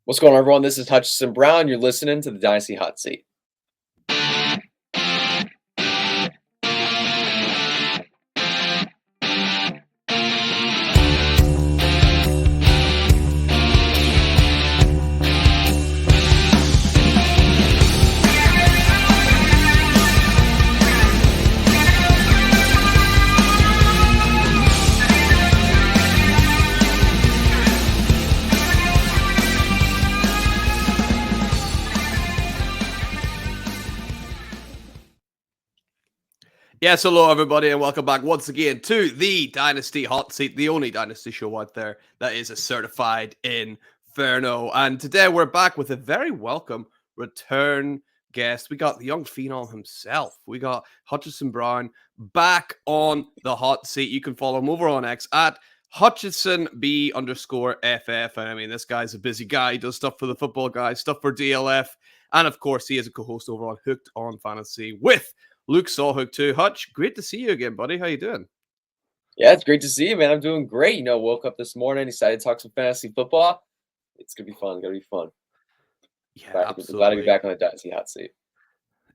What's going on, everyone? This is Hutch Brown. You're listening to the Dynasty Hotseat. Yes, hello everybody, and welcome back once again to the Dynasty Hotseat, the only Dynasty show out there that is a certified inferno. And today we're back with a very welcome return guest. We got the young phenom himself. We got Hutchison Brown back on the hot seat. You can follow him over on X at HutchisonB_FF. And I mean, this guy's a busy guy. He does stuff for the football guys, stuff for DLF. And of course, he is a co-host over on Hooked on Fantasy with Luke Sawhook too. Hutch, great to see you again, buddy. How you doing? Yeah, it's great to see you, man. I'm doing great. Woke up this morning, decided to talk some fantasy football. It's gonna be fun. Gonna be fun. Yeah, absolutely. Glad to be back on the Dynasty hot seat.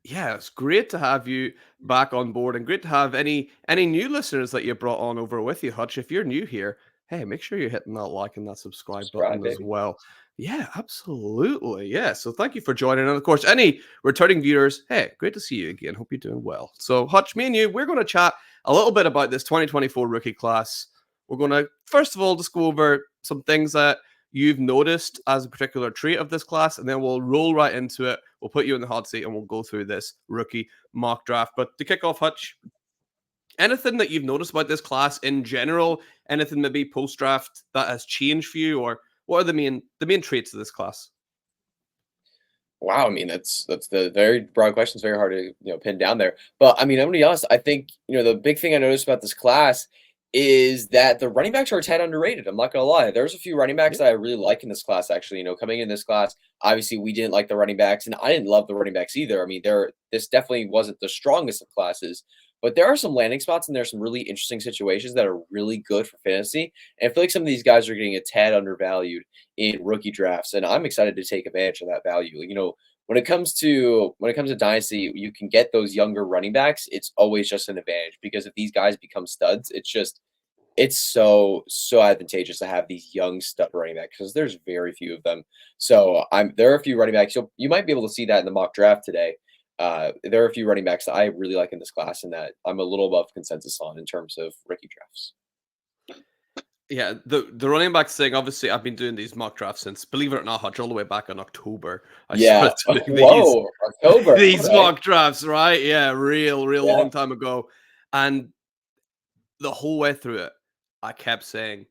Yeah, it's great to have you back on board, and great to have any new listeners that you brought on over with you, Hutch. If you're new here, hey, make sure you're hitting that like and that subscribe button as well. Yeah, absolutely. Yeah. So thank you for joining. And of course, any returning viewers, hey, great to see you again. Hope you're doing well. So, Hutch, me and you, we're going to chat a little bit about this 2024 rookie class. We're going to, first of all, just go over some things that you've noticed as a particular trait of this class, and then we'll roll right into it. We'll put you in the hot seat and we'll go through this rookie mock draft. But to kick off, Hutch, anything that you've noticed about this class in general, anything maybe post-draft that has changed for you, or what are the main traits of this class? Wow, I mean that's the very broad question. It's very hard to pin down there. But I mean, I'm gonna be honest. I think the big thing I noticed about this class is that the running backs are a tad underrated. I'm not gonna lie. There's a few running backs that I really like in this class. Actually, coming in this class, obviously we didn't like the running backs, and I didn't love the running backs either. I mean, this definitely wasn't the strongest of classes. But there are some landing spots and there's some really interesting situations that are really good for fantasy. And I feel like some of these guys are getting a tad undervalued in rookie drafts, and I'm excited to take advantage of that value. When it comes to Dynasty, you can get those younger running backs. It's always just an advantage because if these guys become studs, it's so advantageous to have these young stud running backs because there's very few of them. So there are a few running backs. You might be able to see that in the mock draft today. There are a few running backs that I really like in this class and that I'm a little above consensus on in terms of rookie drafts. Yeah, the running backs thing, obviously, I've been doing these mock drafts since, believe it or not, Hutch, all the way back in October. October. These mock drafts, right? Yeah, real long time ago. And the whole way through it, I kept saying,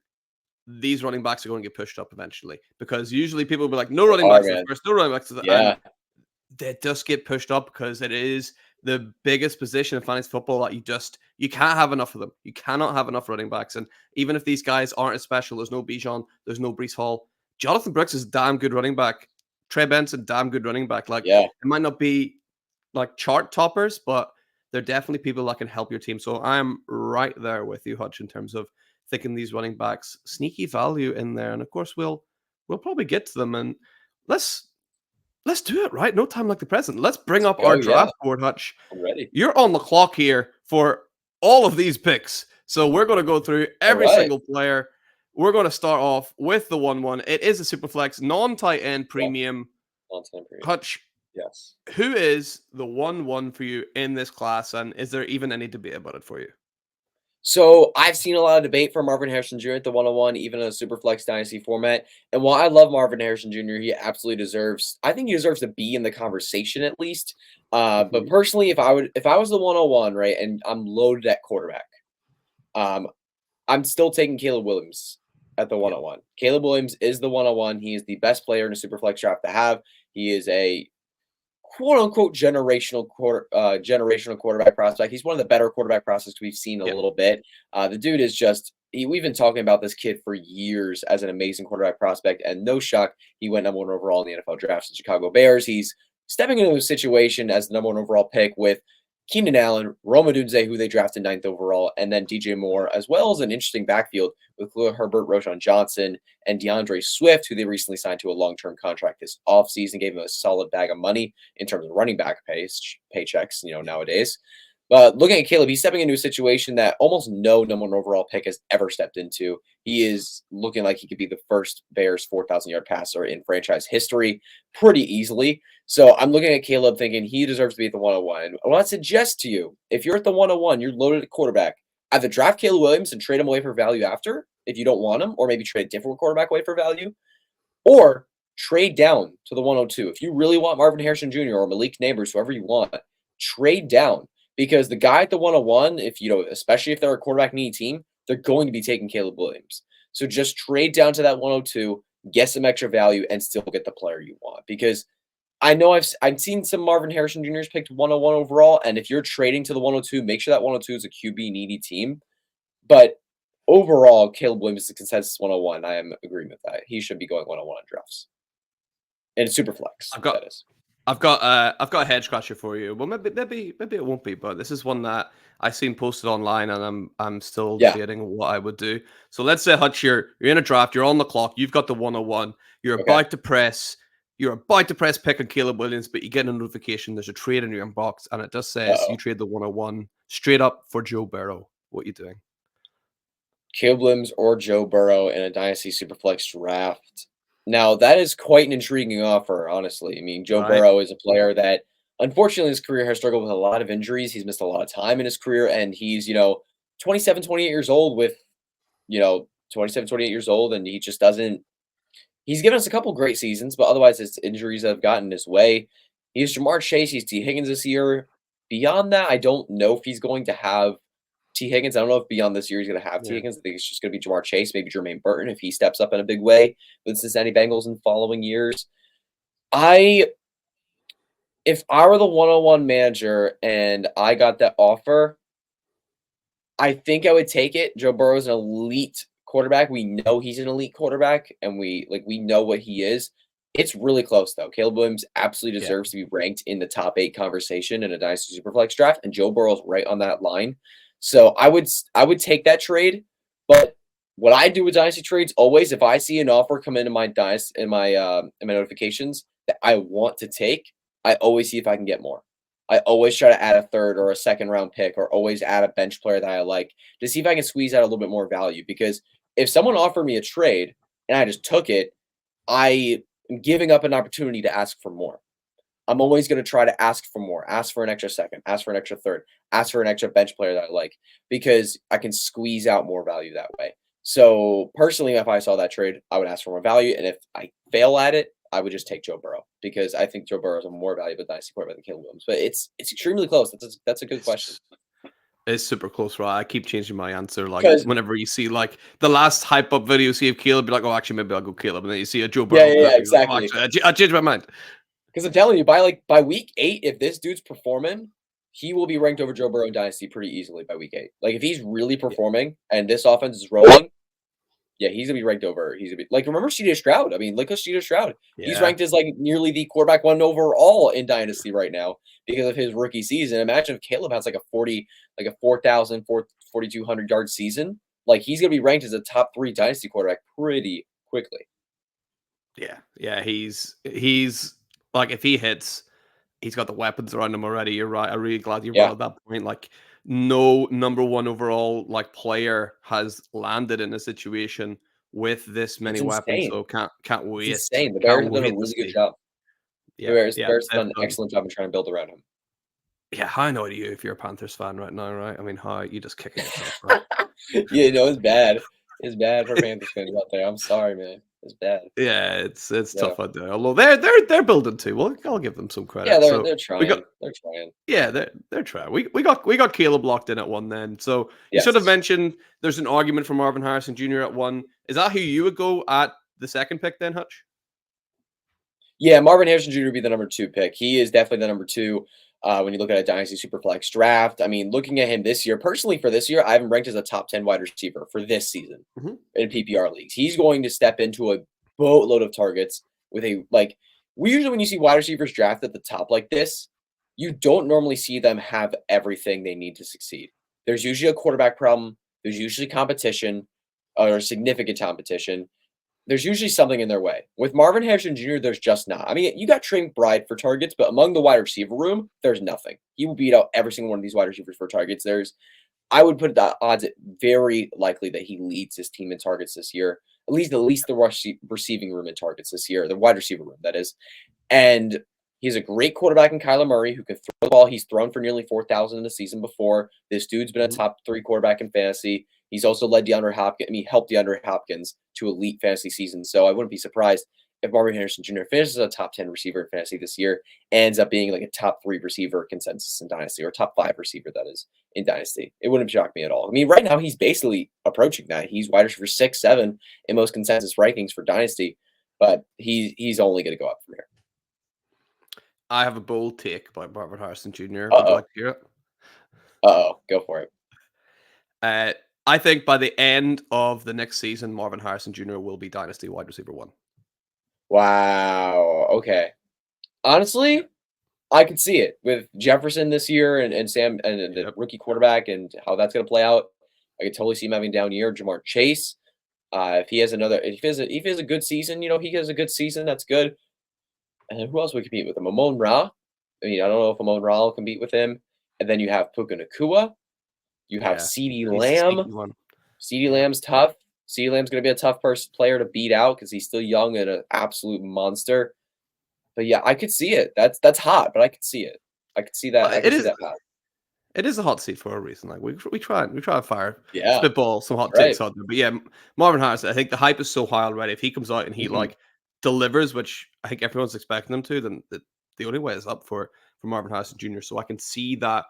these running backs are going to get pushed up eventually. Because usually people will be like, no running backs at the first, no running backs at the end. They just get pushed up because it is the biggest position in fantasy football that you can't have enough of them. You cannot have enough running backs. And even if these guys aren't as special, there's no Bijan, there's no Breece Hall. Jonathan Brooks is a damn good running back. Trey Benson, damn good running back. It might not be like chart toppers, but they're definitely people that can help your team. So I'm right there with you, Hutch, in terms of thinking these running backs, sneaky value in there. And of course, we'll probably get to them. And let's do it, right? No time like the present. Let's bring up our draft board, Hutch. I'm ready. You're on the clock here for all of these picks. So we're going to go through every single player. We're going to start off with the 1-1. It is a Superflex, non-tight end premium. Non-tight premium. Hutch, yes. Who is the 1-1 for you in this class? And is there even any debate about it for you? So I've seen a lot of debate for Marvin Harrison Jr. at the 101, even in a Superflex Dynasty format. And while I love Marvin Harrison Jr., he absolutely deserves. I think he deserves to be in the conversation at least. But personally, if I was the 101, right, and I'm loaded at quarterback, I'm still taking Caleb Williams at the 101. Caleb Williams is the 101. He is the best player in a Superflex draft to have. He is a quote-unquote generational quarterback prospect. He's one of the better quarterback prospects we've seen a little bit. The dude is we've been talking about this kid for years as an amazing quarterback prospect, and no shock, he went number 1 overall in the NFL draft to the Chicago Bears. He's stepping into a situation as the number 1 overall pick with Keenan Allen, Rome Odunze, who they drafted 9th overall, and then DJ Moore, as well as an interesting backfield with Khalil Herbert, Roshan Johnson, and DeAndre Swift, who they recently signed to a long-term contract this offseason, gave him a solid bag of money in terms of running back paychecks, nowadays. But looking at Caleb, he's stepping into a situation that almost no number 1 overall pick has ever stepped into. He is looking like he could be the first Bears 4,000-yard passer in franchise history pretty easily. So I'm looking at Caleb thinking he deserves to be at the 101. I want to suggest to you, if you're at the 101, you're loaded at quarterback, either draft Caleb Williams and trade him away for value after, if you don't want him, or maybe trade a different quarterback away for value, or trade down to the 102. If you really want Marvin Harrison Jr. or Malik Neighbors, whoever you want, trade down. Because the guy at the 101, especially if they're a quarterback needy team, they're going to be taking Caleb Williams. So just trade down to that 102, get some extra value, and still get the player you want. Because I know I've seen some Marvin Harrison Jr.'s picked 101 overall, and if you're trading to the 102, make sure that 102 is a QB needy team. But overall, Caleb Williams is the consensus 101. I am agreeing with that. He should be going 101 on drafts. And Superflex, that is. I've got a head scratcher for you. Well, maybe it won't be, but this is one that I've seen posted online, and I'm still debating what I would do. So let's say, Hutch, you're in a draft, you're on the clock, you've got the 101, you're about to press pick on Caleb Williams, but you get a notification there's a trade in your inbox, and it just says you trade the 101 straight up for Joe Burrow. What are you doing? Caleb Williams or Joe Burrow in a Dynasty Superflex draft. Now, that is quite an intriguing offer, honestly. I mean, Joe Burrow is a player that, unfortunately, in his career has struggled with a lot of injuries. He's missed a lot of time in his career, and he's, 27, 28 years old and he just doesn't – he's given us a couple great seasons, but otherwise it's injuries that have gotten his way. He's Jamar Chase. He's T. Higgins this year. Beyond that, I don't know if he's going to have T. Higgins. I don't know if beyond this year he's going to have T. Higgins. I think it's just going to be Jamar Chase, maybe Jermaine Burton if he steps up in a big way with Cincinnati Bengals in following years. If I were the 101 manager and I got that offer, I think I would take it. Joe Burrow is an elite quarterback. We know he's an elite quarterback, and we know what he is. It's really close, though. Caleb Williams absolutely deserves to be ranked in the top 8 conversation in a Dynasty Superflex draft, and Joe Burrow's right on that line. So I would take that trade, but what I do with Dynasty trades always, if I see an offer come into my in my notifications that I want to take, I always see if I can get more. I always try to add a 3rd or a 2nd round pick, or always add a bench player that I like to see if I can squeeze out a little bit more value. Because if someone offered me a trade and I just took it, I am giving up an opportunity to ask for more. I'm always going to try to ask for more, ask for an extra 2nd, ask for an extra 3rd, ask for an extra bench player that I like, because I can squeeze out more value that way. So personally, if I saw that trade, I would ask for more value. And if I fail at it, I would just take Joe Burrow, because I think Joe Burrow is a more valuable Dynasty quarterback than Caleb Williams. But it's extremely close. That's a good question. It's super close, right? I keep changing my answer. Like, whenever you see the last hype up video, you see of Caleb, be like, oh, actually, maybe I'll go Caleb. And then you see a Joe Burrow. Yeah, exactly. Like, oh, I changed my mind. Because I'm telling you, by week 8, if this dude's performing, he will be ranked over Joe Burrow in Dynasty pretty easily by week 8. Like, if he's really performing and this offense is rolling, he's gonna be ranked over. He's gonna be remember C.J. Stroud? I mean, look at C.J. Stroud. Yeah. He's ranked as nearly the quarterback 1 overall in Dynasty right now because of his rookie season. Imagine if Caleb has a 4,200 yard season. He's gonna be ranked as a top 3 Dynasty quarterback pretty quickly. Yeah, he's if he hits, he's got the weapons around him already. You're right. I'm really glad you brought up that point. No number 1 overall player has landed in a situation with this many weapons. So can't wait. It's insane. The Bears have done a really good job. The Bears have done an excellent job in trying to build around him. Yeah, how annoyed are you if you're a Panthers fan right now, right? I mean, how you just kicking yourself, right? It's bad. It's bad for Panthers fans out there. I'm sorry, man. It's bad. Yeah, it's tough out there. Although they're building too. Well, I'll give them some credit. Yeah, they're trying. They're trying. Yeah, they're trying. We got Caleb locked in at 1 then. So you should have mentioned there's an argument for Marvin Harrison Jr. at 1. Is that who you would go at the 2nd pick then, Hutch? Yeah, Marvin Harrison Jr. would be the number 2 pick. He is definitely the number 2. When you look at a Dynasty Superflex draft, I mean, looking at him this year, personally for this year, I have him ranked as a top 10 wide receiver for this season in PPR leagues. He's going to step into a boatload of targets with we usually, when you see wide receivers draft at the top like this, you don't normally see them have everything they need to succeed. There's usually a quarterback problem. There's usually competition or significant competition. There's usually something in their way. With Marvin Harrison Jr., there's just not. I mean, you got Trey McBride for targets, but among the wide receiver room, there's nothing. He will beat out every single one of these wide receivers for targets. I would put the odds at very likely that he leads his team in targets this year. At least the receiving room in targets this year, the wide receiver room, that is. And he's a great quarterback in Kyler Murray who can throw the ball. He's thrown for nearly 4,000 in the season before. This dude's been a Mhm. top 3 quarterback in fantasy. He's also led DeAndre Hopkins. I mean, helped DeAndre Hopkins to elite fantasy seasons. So I wouldn't be surprised if Marvin Harrison Jr. finishes a top 10 receiver in fantasy this year, ends up being like a top 3 receiver consensus in Dynasty, or top 5 receiver, that is, in Dynasty. It wouldn't shock me at all. I mean, right now he's basically approaching that. He's wide receiver 6, 7 in most consensus rankings for Dynasty, but he's only going to go up from here. I have a bold take about Marvin Harrison Jr. Would you Uh-oh. like to hear it? Uh-oh. Go for it. I think by the end of the next season, Marvin Harrison Jr. will be Dynasty wide receiver 1. Wow. Okay. Honestly, I could see it with Jefferson this year and Sam and the Yep. rookie quarterback and how that's going to play out. I could totally see him having a down year. Jamar Chase, if he has a good season, he has a good season. That's good. And then who else would compete with him? Amon Ra. I mean, I don't know if Amon Ra will compete with him. And then you have Puka Nakua. You have Yeah. CeeDee He's a Lamb. sneaky one. CeeDee Yeah. Lamb's tough. CeeDee Lamb's going to be a tough player to beat out because he's still young and an absolute monster. But yeah, I could see it. That's hot, but I could see it. I could see that. Well, I it could see is that path. it is a hot seat for a reason. Like we try to fire Yeah, spitball some hot right. takes out there. But yeah, Marvin Harrison, I think the hype is so high already. If he comes out and he Mhm. like delivers, which I think everyone's expecting him to, then the only way is up for Marvin Harrison Jr. So I can see that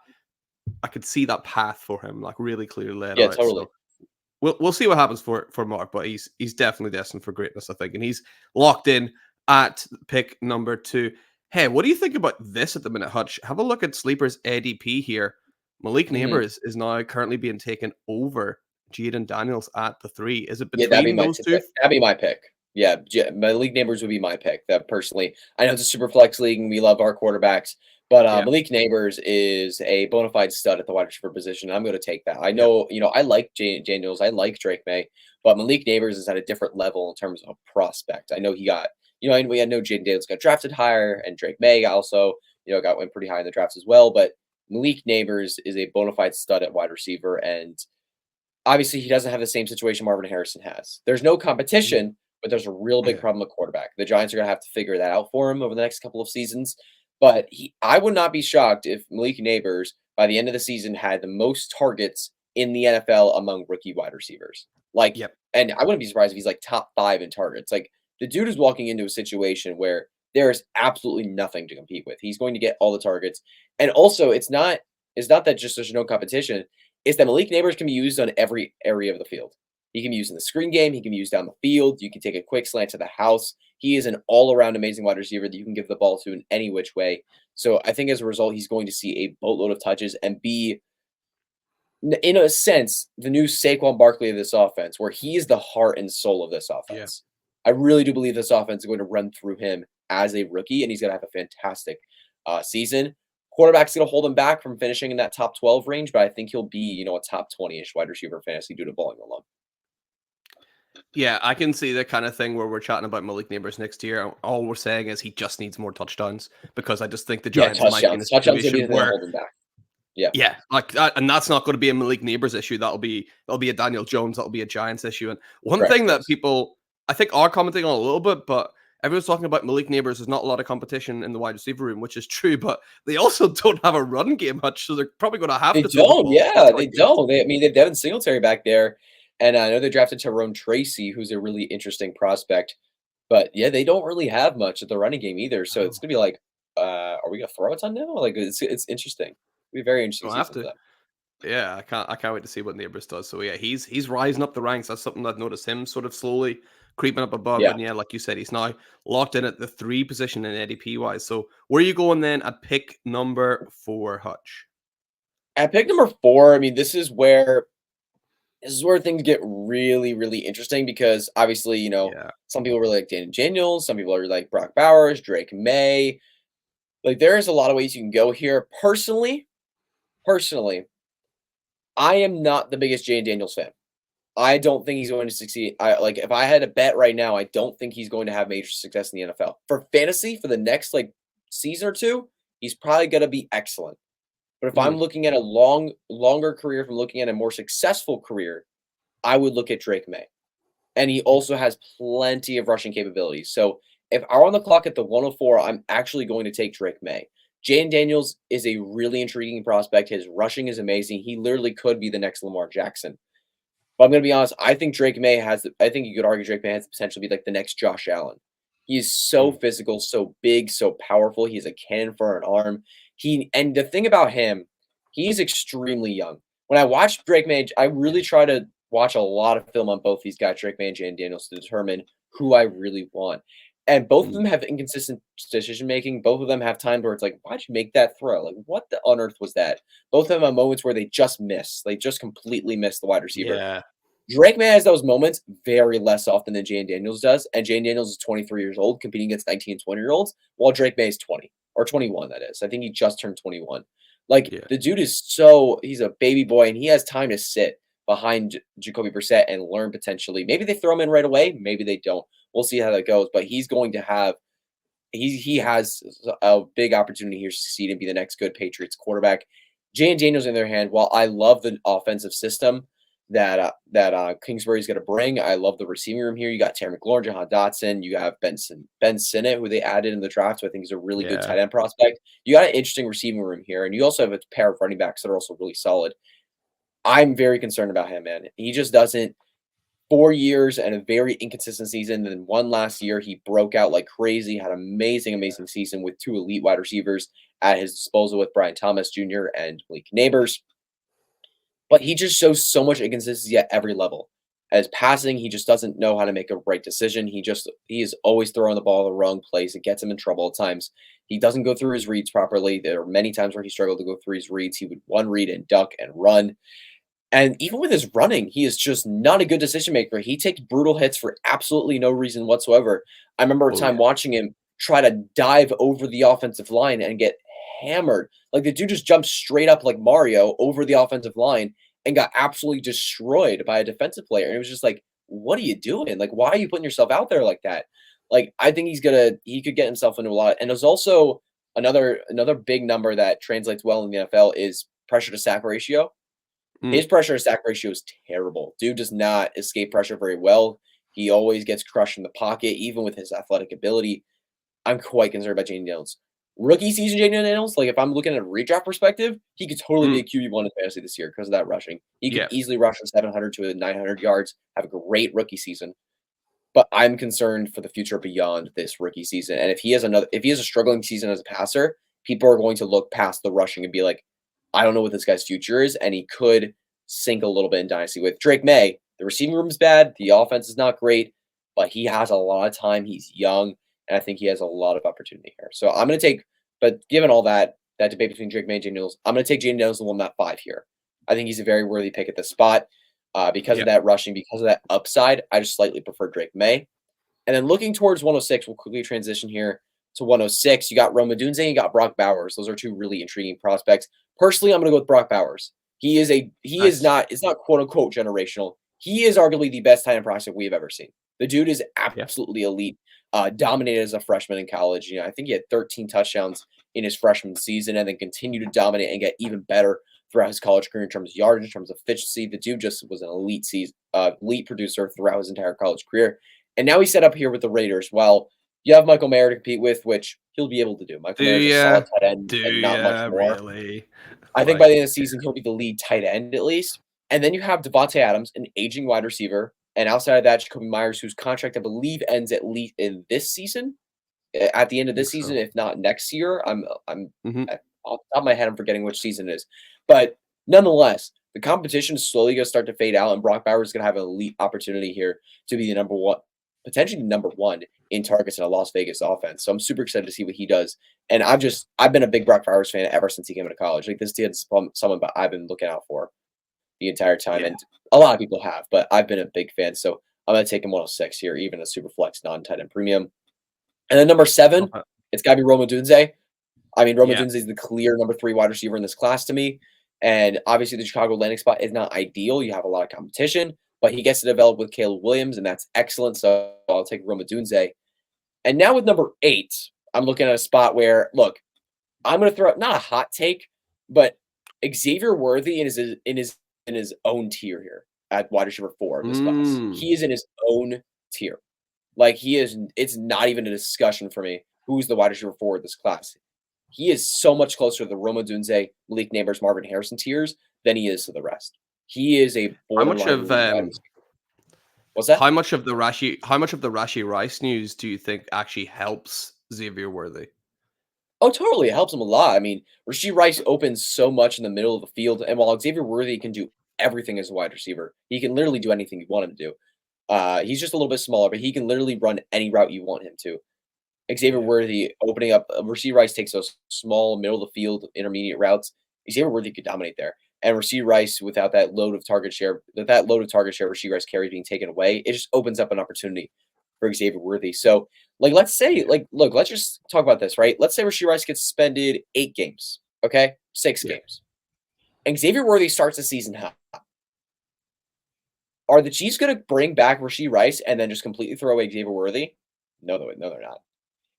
path for him like really clearly laid Yeah, out. totally. So we'll see what happens for Mark, but he's definitely destined for greatness, I think, and he's locked in at pick number 2. Hey, what do you think about this at the minute, Hutch? Have a look at Sleeper's ADP here. Malik Mhm. Neighbors is now currently being taken over Jaden Daniels at the 3. Is it Yeah, that'd be between my those two? that'd be my pick. Yeah, my league neighbors would be my pick. That personally, I know it's a super flex league and we love our quarterbacks, but Yeah, Malik Neighbors is a bona fide stud at the wide receiver position. I'm going to take that. I yeah, know, I like Daniels, I like Drake May, but Malik Neighbors is at a different level in terms of prospect. I know he got, and we know Jaden Daniels got drafted higher, and Drake May also, went pretty high in the drafts as well. But Malik Neighbors is a bona fide stud at wide receiver, and obviously, he doesn't have the same situation Marvin Harrison has. There's no mhm, competition, but there's a real big yeah, problem with quarterback. The Giants are gonna have to figure that out for him over the next couple of seasons. But I would not be shocked if Malik Neighbors by the end of the season had the most targets in the NFL among rookie wide receivers. Like, yep, and I wouldn't be surprised if he's like top 5 in targets. Like, the dude is walking into a situation where there is absolutely nothing to compete with. He's going to get all the targets. And also, it's not that just there's no competition, is that Malik Neighbors can be used on every area of the field. He can be used in the screen game. He can be used down the field. You can take a quick slant to the house. He is an all-around amazing wide receiver that you can give the ball to in any which way. So I think as a result, he's going to see a boatload of touches and be, in a sense, the new Saquon Barkley of this offense, where he is the heart and soul of this yeah. offense. I really do believe this offense is going to run through him as a rookie, and he's going to have a fantastic season. Quarterback's going to hold him back from finishing in that top 12 range, but I think he'll be, a top 20-ish wide receiver in fantasy due to volume alone. Yeah, I can see the kind of thing where we're chatting about Malik Neighbors next year. And all we're saying is he just needs more touchdowns because I just think the Yeah, Giants might be in a touchdowns. Touchdowns going to be situation the thing that where, hold him back. Yeah. yeah, like that, and that's not going to be a Malik Neighbors issue. That'll be a Daniel Jones. That'll be a Giants issue. And one Correct. thing that people I think are commenting on a little bit, but everyone's talking about Malik Neighbors. There's not a lot of competition in the wide receiver room, which is true. But they also don't have a run game much, so they're probably going to have They to throw the don't, ball yeah, they targets. don't. I mean, they have Devin Singletary back there, and I know they drafted Tyrone Tracy, who's a really interesting prospect. But yeah, they don't really have much at the running game either. So it's Oh, gonna be like, are we gonna throw a ton now? Like it's interesting. It'll be a very interesting don't have season for to. them. Yeah, I can't wait to see what Neighbors does. So yeah, he's rising up the ranks. That's something I've noticed him sort of slowly creeping up above. Yeah. And yeah, like you said, he's now locked in at the 3 position in ADP wise. So where are you going then at pick number 4, Hutch? At pick number 4, I mean, this is where things get really, really interesting because obviously, Yeah. some people really like Daniel Daniels, some people are like Brock Bowers, Drake May. Like, there is a lot of ways you can go here. Personally, I am not the biggest Jane Daniels fan. I don't think he's going to succeed. If I had a bet right now, I don't think he's going to have major success in the NFL. For fantasy, for the next season or two, he's probably going to be excellent. But if I'm Mm, looking at a longer career, if I'm looking at a more successful career, I would look at Drake May. And he also has plenty of rushing capabilities. So if I'm on the clock at the 104, I'm actually going to take Drake May. Jane Daniels is a really intriguing prospect. His rushing is amazing. He literally could be the next Lamar Jackson. But I'm going to be honest. I think you could argue Drake May has the potential to be like the next Josh Allen. He is so mm. physical, so big, so powerful. He's a cannon for an arm. And the thing about him, he's extremely young. When I watch Drake May, I really try to watch a lot of film on both these guys, Drake May and Jane Daniels, to determine who I really want. And both of Mm. them have inconsistent decision making. Both of them have times where it's like, why'd you make that throw? Like, what the on earth was that? Both of them have moments where they just miss. They just completely miss the wide receiver. Yeah. Drake May has those moments very less often than Jane Daniels does, and Jane Daniels is 23 years old competing against 19 and 20-year-olds, while Drake May is 20 or 21, that is. I think he just turned 21. Like, Yeah. the dude is he's a baby boy, and he has time to sit behind Jacoby Brissett and learn potentially. Maybe they throw him in right away, maybe they don't. We'll see how that goes, but he's going to have he has a big opportunity here to succeed and be the next good Patriots quarterback. Jane Daniels, on the other hand, while I love the offensive system that Kingsbury's going to bring, I love the receiving room here. You got Terry McLaurin, Jahan Dotson, you have Ben Sinnott, who they added in the draft, who I think is a really good Yeah. tight end prospect. You got an interesting receiving room here, and you also have a pair of running backs that are also really solid. I'm very concerned about him, man. He just doesn't 4 years and a very inconsistent season. Then one last year, he broke out like crazy, had amazing season with 2 elite wide receivers at his disposal with Brian Thomas Jr. and Malik Neighbors. But he just shows so much inconsistency at every level. As passing, he just doesn't know how to make a right decision. He is always throwing the ball in the wrong place. It gets him in trouble at times. He doesn't go through his reads properly. There are many times where he struggled to go through his reads. He would one read and duck and run. And even with his running, he is just not a good decision maker. He takes brutal hits for absolutely no reason whatsoever. I remember a Oh, time yeah. watching him try to dive over the offensive line and get hammered. Like, the dude just jumped straight up like Mario over the offensive line and got absolutely destroyed by a defensive player. And it was just like, what are you doing? Like, why are you putting yourself out there like that? Like, I think he could get himself into a lot. And there's also another big number that translates well in the NFL is pressure to sack ratio. Mm. His pressure to sack ratio is terrible. Dude does not escape pressure very well. He always gets crushed in the pocket, even with his athletic ability. I'm quite concerned about Jane Daniels. Rookie season Jane Daniels, like, if I'm looking at a redraft perspective, he could totally be Mm. a QB1 in fantasy this year because of that rushing. He could Yeah. easily rush from 700 to 900 yards, have a great rookie season. But I'm concerned for the future beyond this rookie season. And if he has a struggling season as a passer, people are going to look past the rushing and be like, I don't know what this guy's future is, and he could sink a little bit in dynasty. With Drake May, the receiving room is bad, the offense is not great, but he has a lot of time. He's young, and I think he has a lot of opportunity here. So I'm going to take, but given all that debate between Drake May and Jane Daniels, I'm going to take Jane Daniels in 1.5 here. I think he's a very worthy pick at this spot. Because Yeah. of that rushing, because of that upside, I just slightly prefer Drake May. And then looking towards 106, we'll quickly transition here to 106. You got Rome Odunze and you got Brock Bowers. Those are 2 really intriguing prospects. Personally, I'm going to go with Brock Bowers. He is Nice. not, it's not quote unquote generational. He is arguably the best tight end prospect we've ever seen. The dude is Yeah. absolutely elite. Dominated as a freshman in college. You know, I think he had 13 touchdowns in his freshman season, and then continued to dominate and get even better throughout his college career in terms of yardage, in terms of efficiency. The dude just was an elite producer throughout his entire college career. And now he's set up here with the Raiders. Well, you have Michael Mayer to compete with, which he'll be able to do. Michael Do Mayer is a ya? solid tight end Do and not much ya more. really? I think by Like, the end of the season, he'll be the lead tight end at least. And then you have Devontae Adams, an aging wide receiver. And outside of that, Jacoby Myers, whose contract I believe ends at least in this season, at the end of I think this season, so. if not next year. I'm Mhm. off the top of my head, I'm forgetting which season it is. But nonetheless, the competition is slowly going to start to fade out, and Brock Bowers is going to have an elite opportunity here to be the number one, potentially number one in targets in a Las Vegas offense. So I'm super excited to see what he does. And I've been a big Brock Bowers fan ever since he came into college. Like, this dude's someone I've been looking out for the entire time, Yeah. and a lot of people have, but I've been a big fan. So I'm going to take him 106 here, even a super flex non tight end premium. And then number 7, Okay. it's got to be Rome Odunze. I mean, Roma Yeah. Dunze is the clear number 3 wide receiver in this class to me, and obviously the Chicago landing spot is not ideal. You have a lot of competition, but he gets to develop with Caleb Williams, and that's excellent. So I'll take Roma Dunze. And now with number 8, I'm looking at a spot where, look, I'm going to throw out not a hot take, but Xavier Worthy in his own tier here at wide receiver 4 of this class. Mm. He is in his own tier. Like he is, it's not even a discussion for me who's the wide receiver 4 of this class. He is so much closer to the Roma Dunze, Malik Neighbors, Marvin Harrison tiers than he is to the rest. He is a How much borderline of wide receiver. What's that? how much of the Rashi Rice news do you think actually helps Xavier Worthy? Oh, totally. It helps him a lot. I mean, Rashee Rice opens so much in the middle of the field, and while Xavier Worthy can do everything as a wide receiver, he can literally do anything you want him to do. He's just a little bit smaller, but he can literally run any route you want him to. Xavier Yeah. Worthy opening up, Rashee Rice takes those small, middle of the field, intermediate routes. Xavier Worthy could dominate there. And Rashee Rice, without that load of target share, Rashee Rice carries being taken away, it just opens up an opportunity for Xavier Worthy. So, like, let's say, Yeah. look, let's just talk about this, right? Let's say Rashee Rice gets suspended 8 games, okay? 6 Yeah. games. And Xavier Worthy starts the season hot. Are the Chiefs going to bring back Rashee Rice and then just completely throw away Xavier Worthy? No, they're not.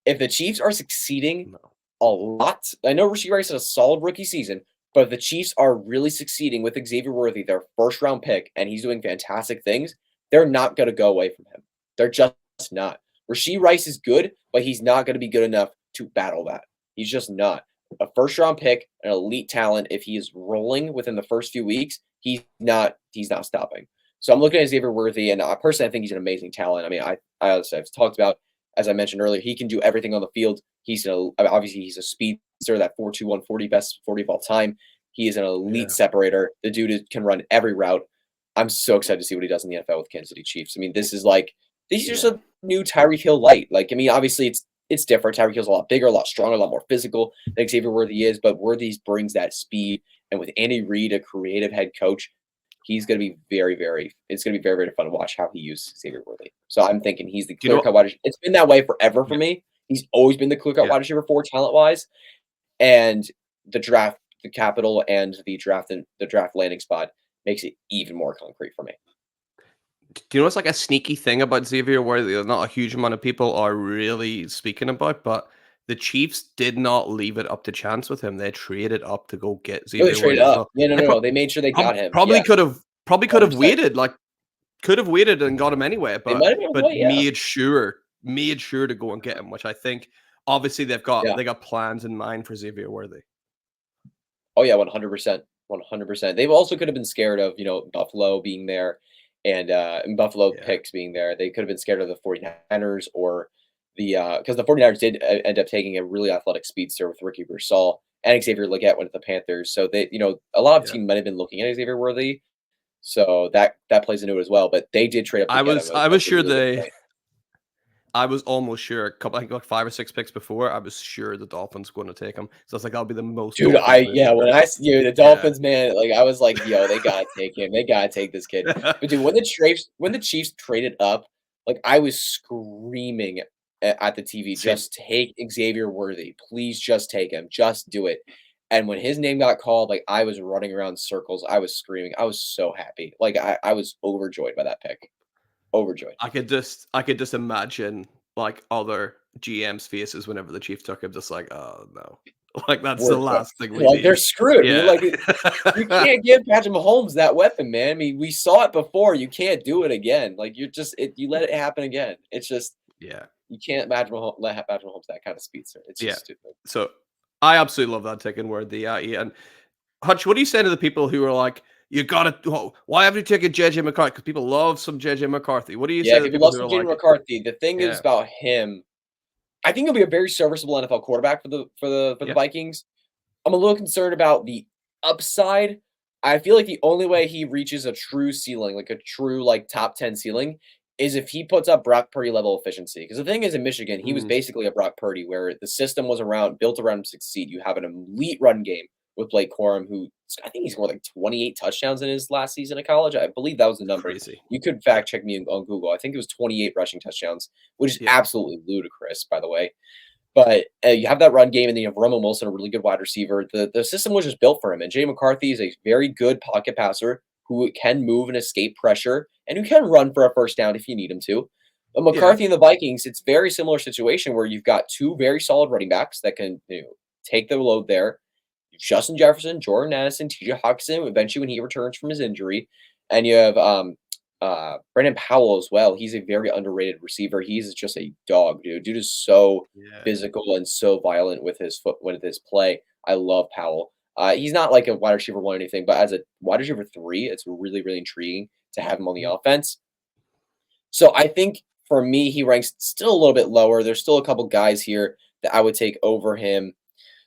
If the Chiefs are succeeding No. a lot, I know Rashee Rice had a solid rookie season, but if the Chiefs are really succeeding with Xavier Worthy, their first round pick, and he's doing fantastic things, they're not going to go away from him. They're just not. Rashee Rice is good, but he's not going to be good enough to battle that. He's just not. A first round pick, an elite talent, if he is rolling within the first few weeks, he's not stopping. So I'm looking at Xavier Worthy, and personally, I think he's an amazing talent. I mean, I've talked about, as I mentioned earlier, he can do everything on the field. Obviously he's a speedster, that 4.2 140, best 40 of all time. He is an elite Yeah. separator. The dude can run every route. I'm so excited to see what he does in the NFL with Kansas City Chiefs. I mean, this is just a new Tyreek Hill light. Like, I mean, obviously it's different. Tyreek Hill's a lot bigger, a lot stronger, a lot more physical than Xavier Worthy is, but Worthy brings that speed. And with Andy Reid, a creative head coach, he's going to be it's going to be very, very fun to watch how he uses Xavier Worthy. So I'm thinking he's the Do you know clear-cut wide receiver. It's been that way forever for Yeah. me. He's always been the clear-cut Yeah. wide receiver 4 talent-wise. And the draft, the capital, and the draft landing spot makes it even more concrete for me. Do you know what's like a sneaky thing about Xavier Worthy that not a huge amount of people are really speaking about? But the Chiefs did not leave it up to chance with him. They traded up to go get Oh, they Xavier traded Worthy as up. well. Yeah, They no. They made sure they got him. probably Yeah, could have 100%. waited, could have waited and got him anyway, They might have been able to but wait, yeah. made sure to go and get him, which I think obviously they got plans in mind for Xavier Worthy. Oh, yeah, 100%. 100%. They also could have been scared of, Buffalo being there and Buffalo Yeah. picks being there. They could have been scared of the 49ers or because the 49ers did end up taking a really athletic speedster with Ricky Bersall and Xavier Legette went to the Panthers. So they, a lot of Yeah. teams might have been looking at Xavier Worthy. So that plays into it as well. But they did trade up to get him. I was sure Really good I was almost sure I think like 5 or 6 picks before, I was sure the Dolphins were going to take him. So I was like, that'll be the most Dude, Dolphins move ever. when the Dolphins, man, like I was like, yo, they gotta take him. They gotta take this kid. But dude, when the Chiefs traded up, like I was screaming at the TV, Same. just take Xavier Worthy. Please just take him. Just do it. And when his name got called, like I was running around circles. I was screaming. I was so happy. Like I was overjoyed by that pick. Overjoyed. I could just imagine like other GM's faces whenever the Chiefs took him, just like, oh no. Like that's the We're last thing we like need. they're screwed. Yeah. Like you can't give Patrick Mahomes that weapon, man. I mean, we saw it before. You can't do it again. Like you let it happen again. It's just Yeah. you can't let Patrick Mahomes that kind of speedster. It's just stupid. So I absolutely love that taken word. Yeah. And Hutch, what do you say to the people who are like, you gotta why haven't you taken JJ McCarthy? Because people love some JJ McCarthy. What do you say Yeah, to the people people love who some are Jaden like McCarthy. The thing is Yeah. about him, I think he'll be a very serviceable NFL quarterback for the Yeah. Vikings. I'm a little concerned about the upside. I feel like the only way he reaches a true ceiling, like a true top 10 ceiling, is if he puts up Brock Purdy level efficiency. Because the thing is, in Michigan, he was Mm, basically a Brock Purdy, where the system was built around him to succeed. You have an elite run game with Blake Corum, who I think he scored like 28 touchdowns in his last season of college. I believe that was the number. crazy. You could fact check me on Google. I think it was 28 rushing touchdowns, which is Yeah. absolutely ludicrous, by the way. But you have that run game, and then you have Romo Wilson, a really good wide receiver. The system was just built for him. And Jay McCarthy is a very good pocket passer who can move and escape pressure and who can run for a first down if you need him to. But Yeah. McCarthy and the Vikings, it's very similar situation where you've got two very solid running backs that can take the load there. Justin Jefferson, Jordan Addison, TJ Hawkinson, eventually when he returns from his injury. And you have Brandon Powell as well. He's a very underrated receiver. He's just a dog, dude. Dude is so Yeah. physical and so violent with his with his play. I love Powell. He's not like a wide receiver one or anything, but as a wide receiver three, it's really, really intriguing to have him on the offense. So I think for me, he ranks still a little bit lower. There's still a couple guys here that I would take over him.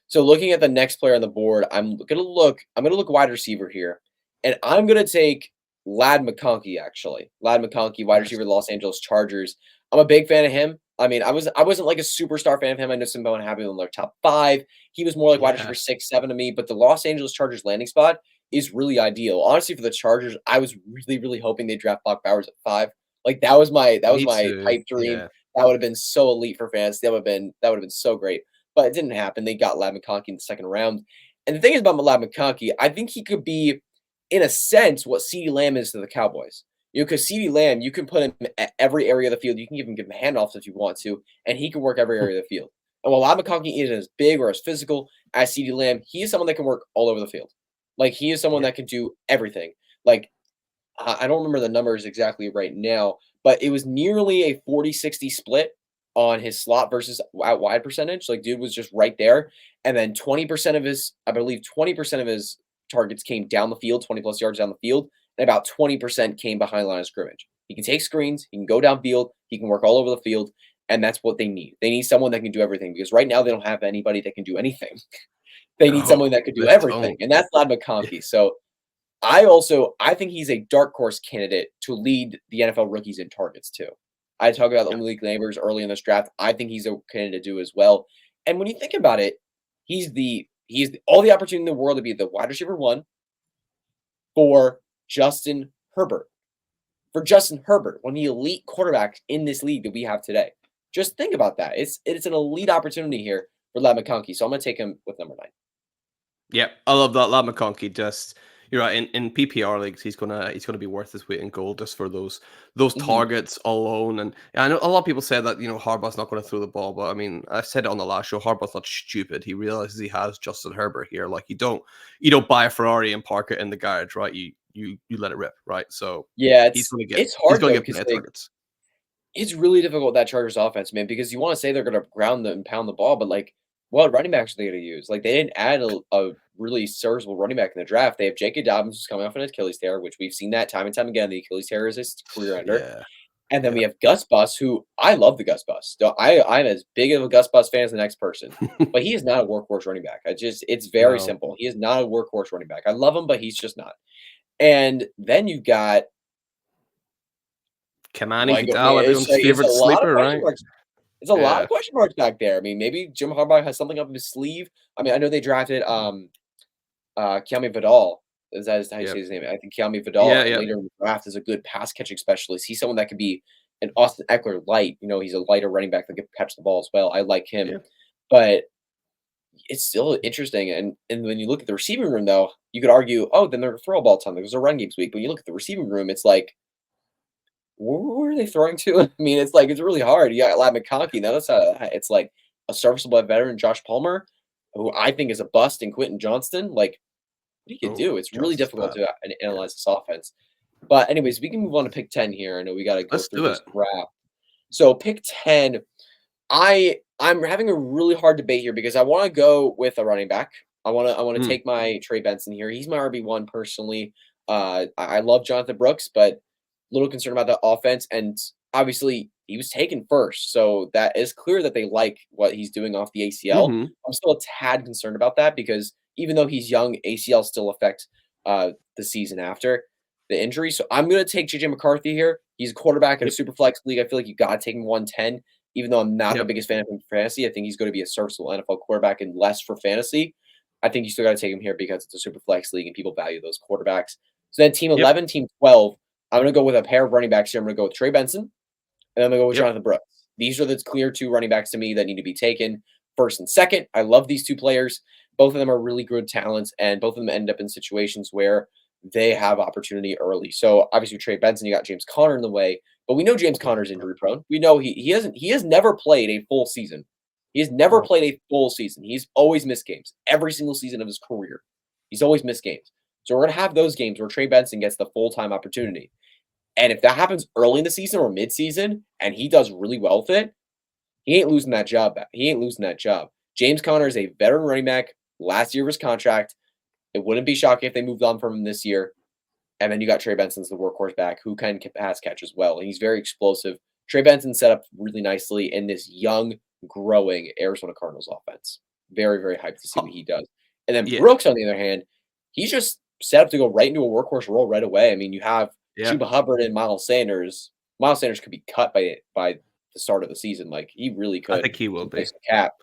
So looking at the next player on the board, I'm gonna look wide receiver here. And I'm gonna take Lad McConkey, actually. Lad McConkey, wide Nice. receiver of the Los Angeles Chargers. I'm a big fan of him. I mean, I wasn't like a superstar fan of him. I know some people have him in their top five. He was more like wide Yeah. receiver 6, 7 to me, but the Los Angeles Chargers landing spot is really ideal. Honestly, for the Chargers, I was really, really hoping they draft Brock Bowers at 5. Like that was Me my too. pipe dream. Yeah. That would have been so elite for fans. That would have been so great. But it didn't happen. They got Lad McConkey in the second round. And the thing is about Lad McConkey, I think he could be, in a sense, what CeeDee Lamb is to the Cowboys. Because CeeDee Lamb, you can put him at every area of the field. You can give him handoffs if you want to, and he can work every area of the field. And while Lad McConkey isn't as big or as physical as CeeDee Lamb, he is someone that can work all over the field. Like, he is someone Yeah. that can do everything. Like, I don't remember the numbers exactly right now, but it was nearly a 40-60 split on his slot versus out wide percentage. Like, dude was just right there. And then 20% of his, I believe 20% of his targets came down the field, 20 plus yards down the field, and about 20% came behind line of scrimmage. He can take screens, he can go downfield, he can work all over the field, and that's what they need. They need someone that can do everything because right now they don't have anybody that can do anything. They need No, someone that can do they everything, don't. and that's Lad Yeah. McConkey. So I think he's a dark horse candidate to lead the NFL rookies in targets too. I talk about the Yeah. Malik Neighbors early in this draft. I think he's a candidate to do as well. And when you think about it, all the opportunity in the world to be the wide receiver one for Justin Herbert. For Justin Herbert, one of the elite quarterbacks in this league that we have today. Just think about that. It's an elite opportunity here for Lad McConkey. So I'm gonna take him with number 9. Yeah, I love that. Lad McConkey just you're right. In PPR leagues, he's gonna be worth his weight in gold just for those Mhm. targets alone. And yeah, I know a lot of people say that Harbaugh's not going to throw the ball, but I mean I said it on the last show. Harbaugh's not stupid. He realizes he has Justin Herbert here. Like you don't buy a Ferrari and park it in the garage, right? You let it rip, right? So Yeah, he's it's gonna get it's he's hard gonna though get because plenty of targets. it's really difficult with that Chargers offense, man, because you wanna say they're gonna ground and pound the ball, but, like, what running backs are they gonna use? Like, they didn't add a really serviceable running back in the draft. They have J.K. Dobbins who's coming off an Achilles tear, which we've seen that time and time again. The Achilles tear is his career ender. Yeah, And then we yeah. have Gus Bus, who I love the Gus Bus. I'm as big of a Gus Bus fan as the next person, but he is not a workhorse running back. It's very No, simple. He is not a workhorse running back. I love him, but he's just not. And then you've got Kamani like, I Vidal, mean, everyone's it's a favorite lot of sleeper, question right? marks. It's a lot Yeah, of question marks back there. I mean, maybe Jim Harbaugh has something up his sleeve. I mean, I know they drafted Kiami Vidal. Is that how you yeah, say his name? I think Kiami yeah, Vidal yeah, later in the draft is a good pass catching specialist. He's someone that could be an Austin Eckler light. He's a lighter running back that can catch the ball as well. I like him, yeah. but it's still interesting. And when you look at the receiving room, though, you could argue, oh, then they're throw a ball ton. There's a run games week. But you look at the receiving room, it's like where are they throwing to? I mean, it's like it's really hard. You got Lad McConkey. Now it's like a serviceable veteran, Josh Palmer, who I think is a bust, and Quentin Johnston. Like, what do you Oh, do? It's really Johnson's difficult bad. to Yeah, analyze this offense. But anyways, we can move on to pick 10 here. I know we got to go let's through do it. this draft. So pick 10. I'm having a really hard debate here because I want to go with a running back. I want to Mm, take my Trey Benson here. He's my RB1 personally. I love Jonathan Brooks, but a little concerned about the offense. And obviously, he was taken first, so that is clear that they like what he's doing off the ACL. mhm. I'm still a tad concerned about that because even though he's young, ACL still affect the season after the injury. So I'm going to take JJ McCarthy here. He's a quarterback in a Yep, super flex league. I feel like you got to take him 110. Even though I'm not the yep, biggest fan of him for fantasy, I think he's going to be a serviceable NFL quarterback and less for fantasy. I think you still got to take him here because it's a super flex league and people value those quarterbacks. So then team yep, 11, team 12, I'm going to go with a pair of running backs here. I'm going to go with Trey Benson and I'm going to go with yep. Jonathan Brooks. These are the clear two running backs to me that need to be taken. first and second. I love these two players. Both of them are really good talents, and both of them end up in situations where they have opportunity early. So obviously, Trey Benson, you got James Conner in the way, but we know James Yeah. Conner's injury prone. We know he has never played a full season. He has never No. played a full season. He's always missed games every single season of his career. He's always missed games. So we're gonna have those games where Trey Benson gets the full time opportunity. And if that happens early in the season or mid-season and he does really well with it, he ain't losing that job back. He ain't losing that job. James Conner is a veteran running back, last year of his contract. It wouldn't be shocking if they moved on from him this year. And then you got Trey Benson's the workhorse back who can pass catch as well. And he's very explosive. Trey Benson set up really nicely in this young, growing Arizona Cardinals offense. Very, very hyped to see what he does. And then Yeah. Brooks, on the other hand, he's just set up to go right into a workhorse role right away. I mean, you have Yeah. Chuba Hubbard and Miles Sanders. Miles Sanders could be cut by the start of the season. Like he really could. I think he will be. Replace the cap.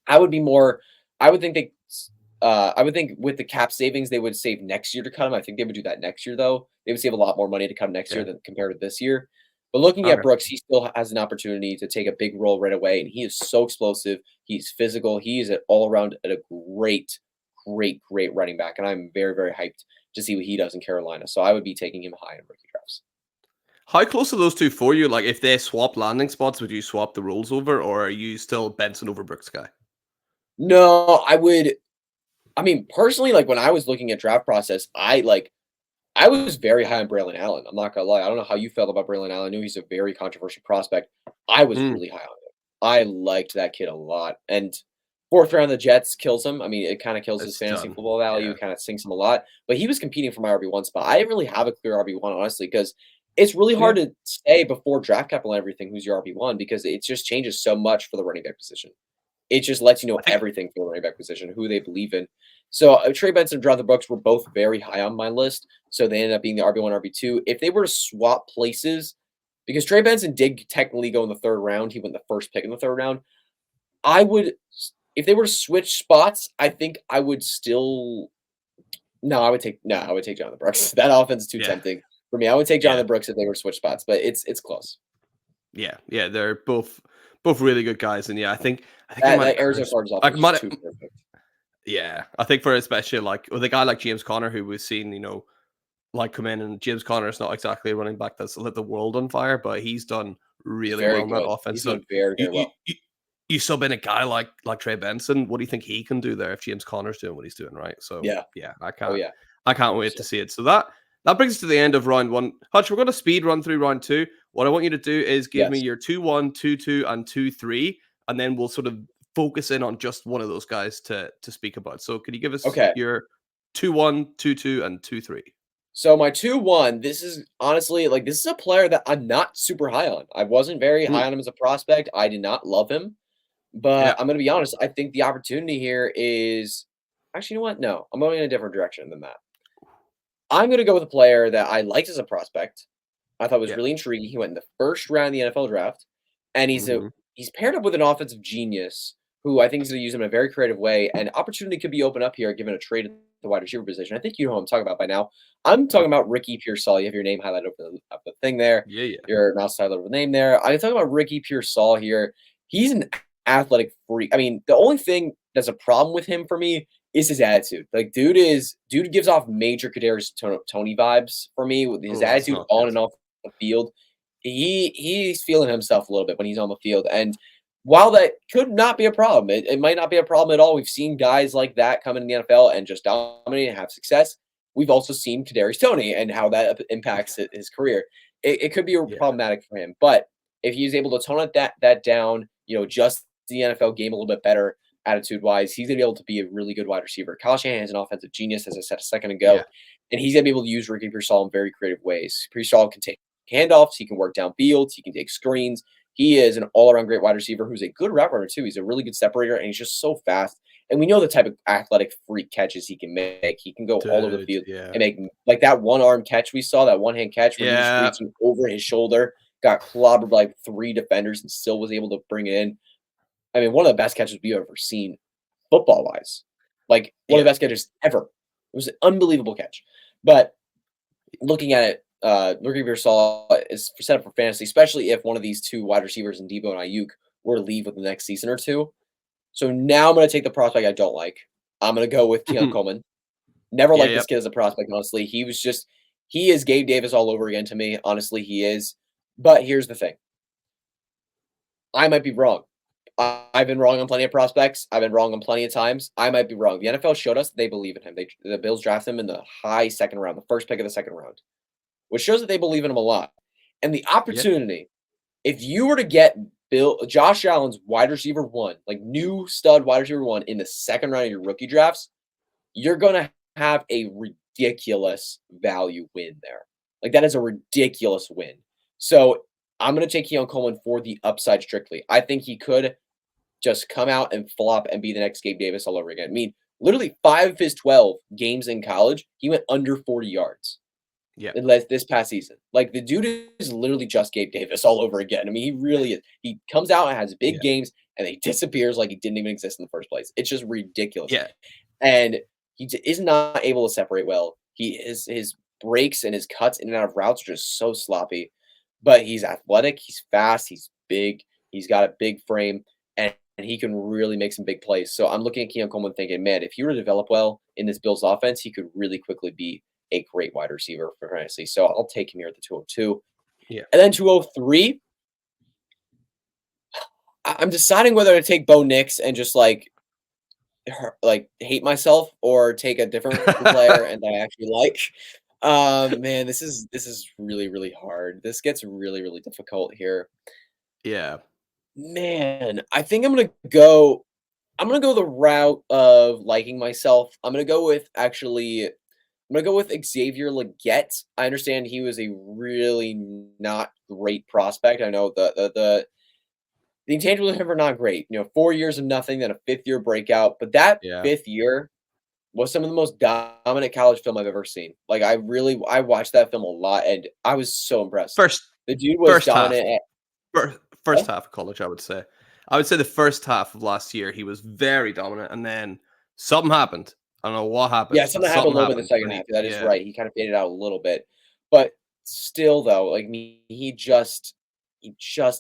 I would be more. I would think they. I would think with the cap savings, they would save next year to cut him. I think they would do that next year, though. They would save a lot more money to cut him next year Yeah. than compared to this year. But looking Okay. at Brooks, he still has an opportunity to take a big role right away, and he is so explosive. He's physical. He is all around at a great, great, great running back, and I'm very, very hyped to see what he does in Carolina. So I would be taking him high in rookie drafts. How close are those two for you? Like, if they swap landing spots, would you swap the roles over, or are you still Benson over Brooks guy? No, I would. I mean, personally, like when I was looking at draft process, I was very high on Braylon Allen. I'm not gonna lie. I don't know how you felt about Braylon Allen. I knew he's a very controversial prospect. I was Mm, really high on him. I liked that kid a lot. And fourth round, the Jets kills him. I mean, it kind of kills his it's fantasy done. football value. Yeah. It kind of sinks him a lot. But he was competing for my RB1 spot. I didn't really have a clear RB1, honestly, because it's really Yeah. hard to say before draft capital and everything who's your RB1 because it just changes so much for the running back position. It just lets you know I think. everything for the running back position, who they believe in. So Trey Benson and Jonathan Brooks were both very high on my list. So they ended up being the RB1, RB2. If they were to swap places, because Trey Benson did technically go in the third round, he went the first pick in the third round. I would, if they were to switch spots, I think I would still. No, I would take Jonathan Brooks. That offense is too Yeah. tempting for me. I would take Yeah. Jonathan Brooks if they were to switch spots, but it's close. Yeah. Yeah. They're both really good guys, and yeah, I think I That, might that have Arizona cursed. Cardinals Like, offense is might too perfect. yeah, I think for especially like with a guy like James Conner, who we've seen, like come in, and James Conner is not exactly a running back that's lit the world on fire, but he's done really well Very in that good. offense. He's So doing very, you very you well. you, you sub in a guy like Trey Benson. What do you think he can do there if James Conner's doing what he's doing, right? So Yeah. yeah, Oh, yeah. I can't wait to 100%. see it. So that brings us to the end of round one. Hutch, we're going to speed run through round two. What I want you to do is give me Yes. your 2-1, 2-2, and 2-3, and then we'll sort of focus in on just one of those guys to speak about. So could you give us Okay. your 2-1, 2-2, and 2-3? So my 2-1, this is honestly like this is a player that I'm not super high on. I wasn't very high Mm, on him as a prospect. I did not love him, yeah. but I'm gonna be honest. I think the opportunity here is actually, you know what? No, I'm going in a different direction than that. I'm gonna go with a player that I liked as a prospect. I thought was Yeah. really intriguing. He went in the first round of the NFL draft, and Hmm. he's paired up with an offensive genius who I think is going to use him in a very creative way. And opportunity could be open up here given a trade at the wide receiver position. I think you know who I'm talking about by now. I'm talking about Ricky Pearsall. You have your name highlighted over the thing there, Yeah, yeah. your mouse highlighted over the name there. I'm talking about Ricky Pearsall here. He's an athletic freak. I mean, the only thing that's a problem with him for me is his attitude. Like, dude gives off major Kadarius Tony vibes for me with his Oh, that's attitude not on good. and off the field. He's feeling himself a little bit when he's on the field. And while that could not be a problem, it might not be a problem at all. We've seen guys like that come in the NFL and just dominate and have success. We've also seen Kadarius Toney and how that impacts his career. It could be Yeah. problematic for him, but if he's able to tone it that down, just the NFL game a little bit better attitude wise, he's gonna be able to be a really good wide receiver. Kyle Shanahan is an offensive genius, as I said a second ago, Yeah. and he's gonna be able to use Ricky Pearsall in very creative ways. Pearsall can take handoffs, he can work downfield, he can take screens. He is an all-around great wide receiver who's a good route runner too. He's a really good separator, and he's just so fast. And we know the type of athletic freak catches he can make. He can go all over the Dude, field yeah. and make like that one-arm catch we saw, that one-hand catch where he was Yeah. reaching over his shoulder, got clobbered by like 3 defenders and still was able to bring it in. I mean, one of the best catches we've ever seen football-wise. Like, one of Yeah. the best catches ever. It was an unbelievable catch. But looking at it, Ricky Pearsall is set up for fantasy, especially if one of these two wide receivers in Debo and Ayuk were to leave with the next season or two. So now I'm going to take the prospect I don't like. I'm going to go with Keon Coleman. Never Yeah, liked yep. this kid as a prospect, honestly. He is Gabe Davis all over again to me. Honestly, he is. But here's the thing. I might be wrong. I've been wrong on plenty of prospects. I've been wrong on plenty of times. I might be wrong. The NFL showed us they believe in him. The Bills draft him in the high second round, the first pick of the second round, which shows that they believe in him a lot. And the Yeah. opportunity, if you were to get Josh Allen's wide receiver one, like new stud wide receiver one in the second round of your rookie drafts, you're going to have a ridiculous value win there. Like that is a ridiculous win. So I'm going to take Keon Coleman for the upside strictly. I think he could just come out and flop and be the next Gabe Davis all over again. I mean, literally 5 of his 12 games in college, he went under 40 yards. Yeah. This past season. Like the dude is literally just Gabe Davis all over again. I mean, he really is. He comes out and has big games and he disappears like he didn't even exist in the first place. It's just ridiculous. Yeah. And he is not able to separate well. His breaks and his cuts in and out of routes are just so sloppy. But he's athletic, he's fast, he's big, he's got a big frame, and he can really make some big plays. So I'm looking at Keon Coleman thinking, man, if he were to develop well in this Bills offense, he could really quickly be a great wide receiver for fantasy. So I'll take him here at the 202. Yeah. And then 203, I'm deciding whether to take Bo Nix and just like hate myself or take a different player and that I actually like. Man, this is really, really hard. This gets really, really difficult here. Yeah. Man, I think I'm gonna go the route of liking myself. I'm gonna go with Xavier Legette. I understand he was a really not great prospect. I know the intangibles are not great. 4 years of nothing, then a 5th year breakout. But that Yeah. 5th year was some of the most dominant college film I've ever seen. Like I watched that film a lot, and I was so impressed. The dude was dominant. First half of college, I would say. I would say the first half of last year, he was very dominant, and then something happened. I don't know what happened. Yeah, something happened a little bit in the second half. That is right. He kind of faded out a little bit, but still, though, like he just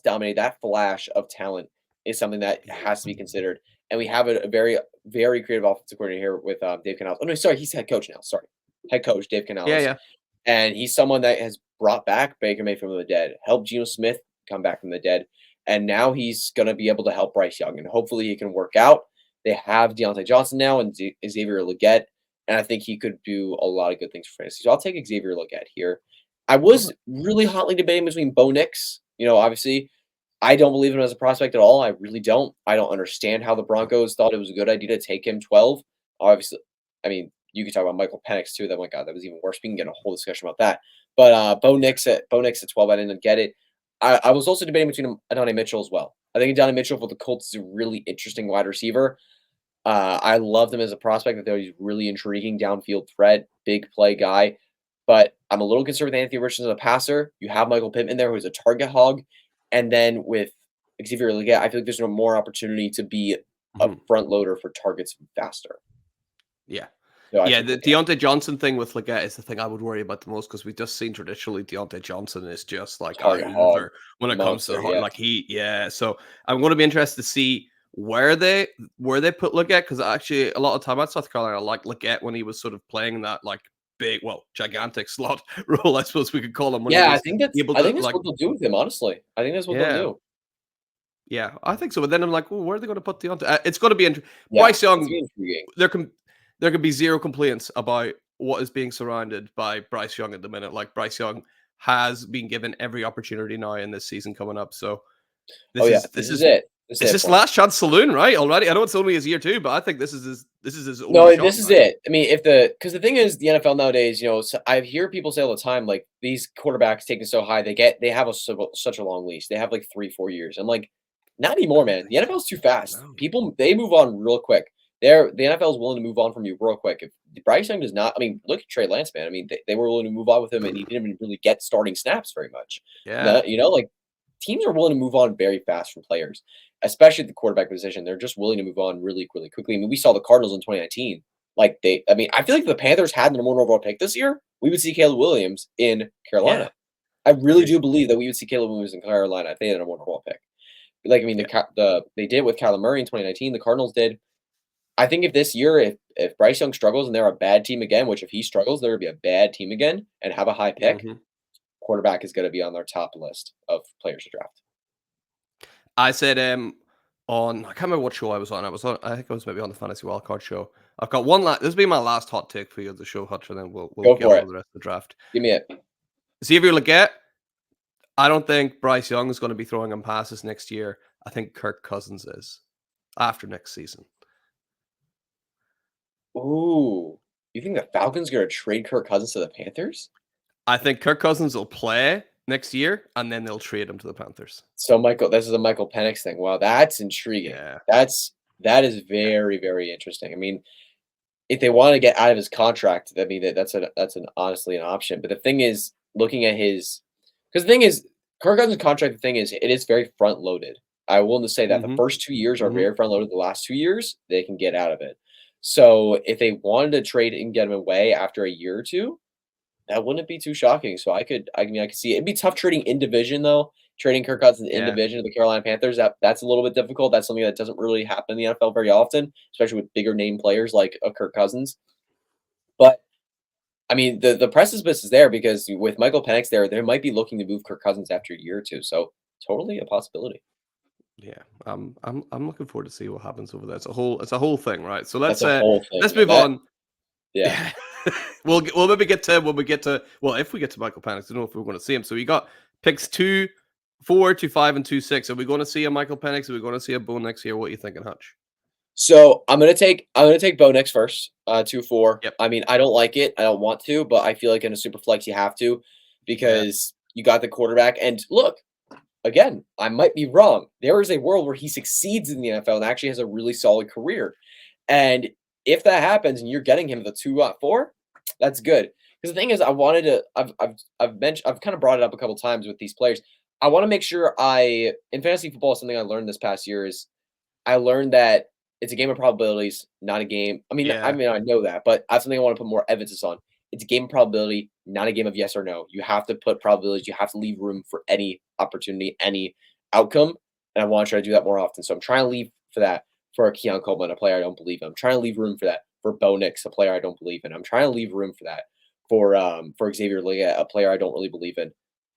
dominated. That flash of talent is something that has to be considered. And we have a very, very creative offensive coordinator here with Dave Canales. Oh no, sorry, he's head coach now. Sorry, head coach Dave Canales. Yeah. And he's someone that has brought back Baker Mayfield from the dead, helped Geno Smith come back from the dead, and now he's going to be able to help Bryce Young, and hopefully he can work out. They have Deontay Johnson now and Xavier Legette, and I think he could do a lot of good things for fantasy. So I'll take Xavier Legette here. I was really hotly debating between Bo Nix. Obviously, I don't believe him as a prospect at all. I really don't. I don't understand how the Broncos thought it was a good idea to take him 12. Obviously, I mean, you could talk about Michael Penix too. That my God, that was even worse. We can get a whole discussion about that. But Bo Nix at 12, I didn't get it. I was also debating between him and Adonai Mitchell as well. I think Adonai Mitchell for the Colts is a really interesting wide receiver. I loved him as a prospect. I thought he's really intriguing downfield threat, big play guy. But I'm a little concerned with Anthony Richardson as a passer. You have Michael Pittman there, who's a target hog. And then with Xavier Legette, I feel like there's no more opportunity to be a front loader for targets faster. Yeah. So the Deontay Johnson thing with Legette is the thing I would worry about the most, because we've just seen traditionally Deontay Johnson is just like a hoover when it comes to So I'm going to be interested to see where they put Legette, because actually a lot of time at South Carolina, I liked Legette when he was sort of playing that like big, gigantic slot role, I suppose we could call him. I think that's what they'll do with him, honestly. I think that's what they'll do. Yeah, I think so. But then I'm like, well, where are they going to put Deontay? It's going to be interesting. Bryce Young, there can be zero complaints about what is being surrounded by Bryce Young at the minute. Like, Bryce Young has been given every opportunity now in this season coming up. So this is it. It's his last chance saloon, right? Already, I know it's only his year 2, but I think this is his only shot, this is it. I mean, because the thing is, the NFL nowadays, so I hear people say all the time, like, these quarterbacks taken so high, they have such a long leash. They have like 3-4 years. I'm like, not anymore, man. The NFL's too fast. People, they move on real quick. The NFL is willing to move on from you real quick. If Bryce Young does not, I mean, look at Trey Lance, man. I mean, they were willing to move on with him, and he didn't even really get starting snaps very much. Yeah, like, teams are willing to move on very fast from players, especially at the quarterback position. They're just willing to move on really, really quickly. I mean, we saw the Cardinals in 2019. I feel like if the Panthers had the number 1 overall pick this year, we would see Caleb Williams in Carolina. I really do believe that we would see Caleb Williams in Carolina if they had a number 1 overall pick. Like, I mean, Yeah. they did with Kyler Murray in 2019, the Cardinals did. I think if this year, if Bryce Young struggles and they're a bad team again, which if he struggles, they're gonna be a bad team again and have a high pick, Mhm. quarterback is gonna be on their top list of players to draft. I said, I can't remember what show I was on. I think I was maybe on the Fantasy Wildcard show. I've got one this will be my last hot take for you of the show, Hutch, and then we'll Go get for on to it. the rest of the draft. Give me it. Xavier Legette, I don't think Bryce Young is going to be throwing him passes next year. I think Kirk Cousins is after next season. Ooh. You think the Falcons gonna trade Kirk Cousins to the Panthers? I think Kirk Cousins will play next year, and then they'll trade him to the Panthers. So this is a Michael Penix thing. Wow, that's intriguing. Yeah. That is Yeah. very, very interesting. I mean, if they want to get out of his contract, I mean that's an honestly an option. But the thing is, looking at his, because the thing is, Kirk Cousins' contract. The thing is, it is very front loaded. I will say that the Mhm. first 2 years are Mhm. very front loaded. The last 2 years, they can get out of it. So if they wanted to trade and get him away after a year or two, that wouldn't be too shocking. So I mean, I could see it. It'd be tough trading in division though. Trading Kirk Cousins in Yeah. division to the Carolina Panthers, that's a little bit difficult. That's something that doesn't really happen in the NFL very often, especially with bigger name players like a Kirk Cousins. But I mean, the precipice is there because with Michael Penix there, they might be looking to move Kirk Cousins after a year or two. So totally a possibility. Yeah. I'm looking forward to see what happens over there. It's a whole thing, right? So That's a whole thing. let's Yeah, move on. yeah. Yeah. We'll maybe get to when we get to if we get to Michael Penix, I don't know if we're going to see him. So we got picks 2, 4, 2, 5, and 2, 6. Are we going to see a Michael Penix? Are we going to see a Bo next year? What are you thinking, Hutch? So I'm gonna take Bo Nix first. 2-4. Yep. I mean, I don't like it. I don't want to, but I feel like in a super flex you have to Yeah. because you got the quarterback. And look, again, I might be wrong. There is a world where he succeeds in the NFL and actually has a really solid career. And if that happens and you're getting him the 2-4, that's good. Because the thing is, I wanted to. I've kind of brought it up a couple times with these players. I want to make sure in fantasy football, something I learned this past year is I learned that it's a game of probabilities, not a game. Yeah. I know that, but that's something I want to put more emphasis on. It's a game of probability, not a game of yes or no. You have to put probabilities. You have to leave room for any opportunity, any outcome, and I want to try to do that more often. So I'm trying to leave for that for Keon Coleman, a player I don't believe in. I'm trying to leave room for that for Bo Nix, a player I don't believe in. I'm trying to leave room for that for Xavier Leggett, a player I don't really believe in.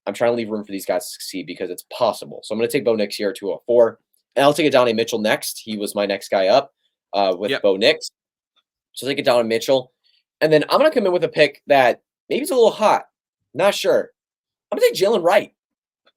I'm trying to leave room for these guys to succeed because it's possible. So I'm going to take Bo Nix here at 204. And I'll take Donnie Mitchell next. He was my next guy up with Yep. Bo Nix. So take Donnie Mitchell. And then I'm going to come in with a pick that maybe it's a little hot. Not sure. I'm going to take Jalen Wright,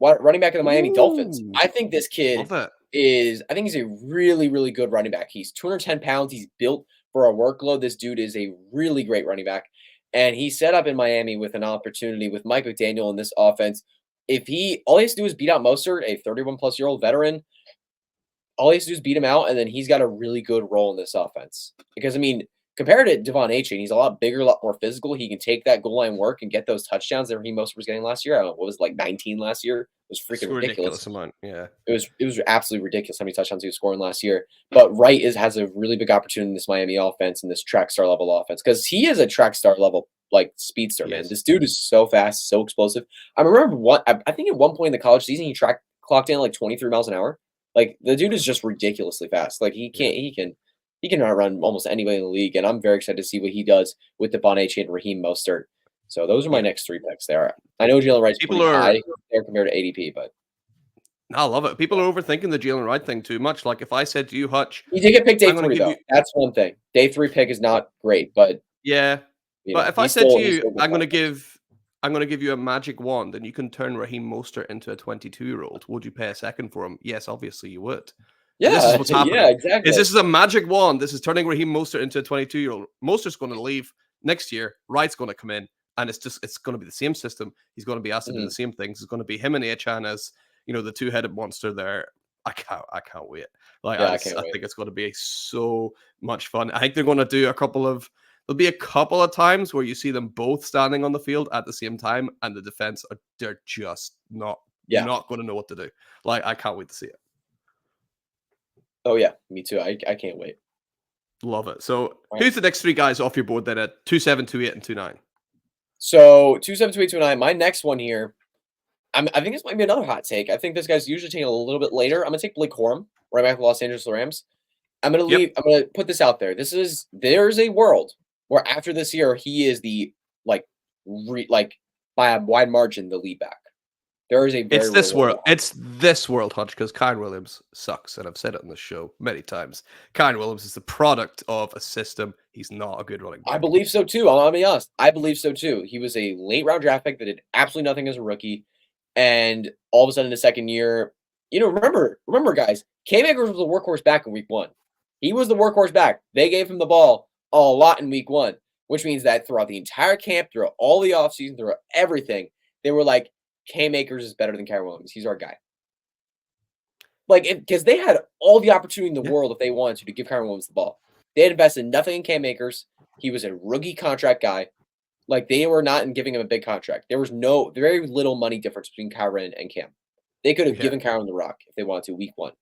running back of the Miami Dolphins. Ooh, I think this kid love it. I think he's a really, really good running back. He's 210 pounds. He's built for a workload. This dude is a really great running back. And he's set up in Miami with an opportunity with Mike McDaniel in this offense. All he has to do is beat out Mostert, a 31-plus-year-old veteran. All he has to do is beat him out, and then he's got a really good role in this offense. Because, I mean, compared to Devon Achane, he's a lot bigger, a lot more physical. He can take that goal line work and get those touchdowns that Raheem Mostert was getting last year. I don't know, what was it, like 19 last year? It was It's freaking a ridiculous. ridiculous amount. Yeah. It was absolutely ridiculous how many touchdowns he was scoring last year. But Wright has a really big opportunity in this Miami offense and this track star level offense because he is a track star level like speedster, He man. is. This dude is so fast, so explosive. I remember I think at one point in the college season he clocked in like 23 miles an hour. Like the dude is just ridiculously fast. Like he can outrun almost anybody in the league, and I'm very excited to see what he does with Devon Achane and Raheem Mostert. So those are my Yeah. next 3 picks there. I know Jalen Wright's People pretty are high there compared to ADP, but I love it. People are overthinking the Jalen Wright thing too much. Like if I said to you, Hutch, he did get picked day I'm gonna 3 give though. you That's one thing. Day 3 pick is not great, but yeah. But if I he's said to he's you, still good prospect. I'm gonna give you a magic wand and you can turn Raheem Mostert into a 22-year-old, would you pay a second for him? Yes, obviously you would. And this is Yeah, what's yeah, happening. exactly. This is a magic wand. This is turning Raheem Mostert into a 22-year-old. Mostert's going to leave next year. Wright's going to come in, and it's going to be the same system. He's going to be asked to do Mhm. the same things. It's going to be him and Achan as the two-headed monster there. I can't wait. Like Yeah, I can't I wait. think it's going to be so much fun. I think they're going to do there'll be a couple of times where you see them both standing on the field at the same time, and the defense they're just not Yeah. going to know what to do. Like I can't wait to see it. Oh yeah, me too. I can't wait. Love it. So All right. who's the next 3 guys off your board then at 2, 7, 2, 8, and 2, 9? So 272829. My next one here. I think this might be another hot take. I think this guy's usually taken a little bit later. I'm gonna take Blake Corum, right back to the Los Angeles Rams. I'm Yep. gonna put this out there. There's a world where after this year he is the like by a wide margin the lead back. There is a very It's real this world. world. It's this world, Hutch, because Kyron Williams sucks, and I've said it on the show many times. Kyron Williams is the product of a system. He's not a good running I back. believe so too. I'll be honest. I believe so too. He was a late round draft pick that did absolutely nothing as a rookie, and all of a sudden, in the second year, remember, guys, Cam Akers was the workhorse back in week 1. He was the workhorse back. They gave him the ball a lot in week 1, which means that throughout the entire camp, throughout all the offseason, throughout everything, they were like, Cam Akers is better than Kyron Williams. He's our guy. Like, because they had all the opportunity in the world if they wanted to give Kyron Williams the ball. They had invested nothing in Cam Akers. He was a rookie contract guy. Like, they were not in giving him a big contract. There was very little money difference between Kyron and Cam. They could have given Kyron the rock if they wanted to week 1.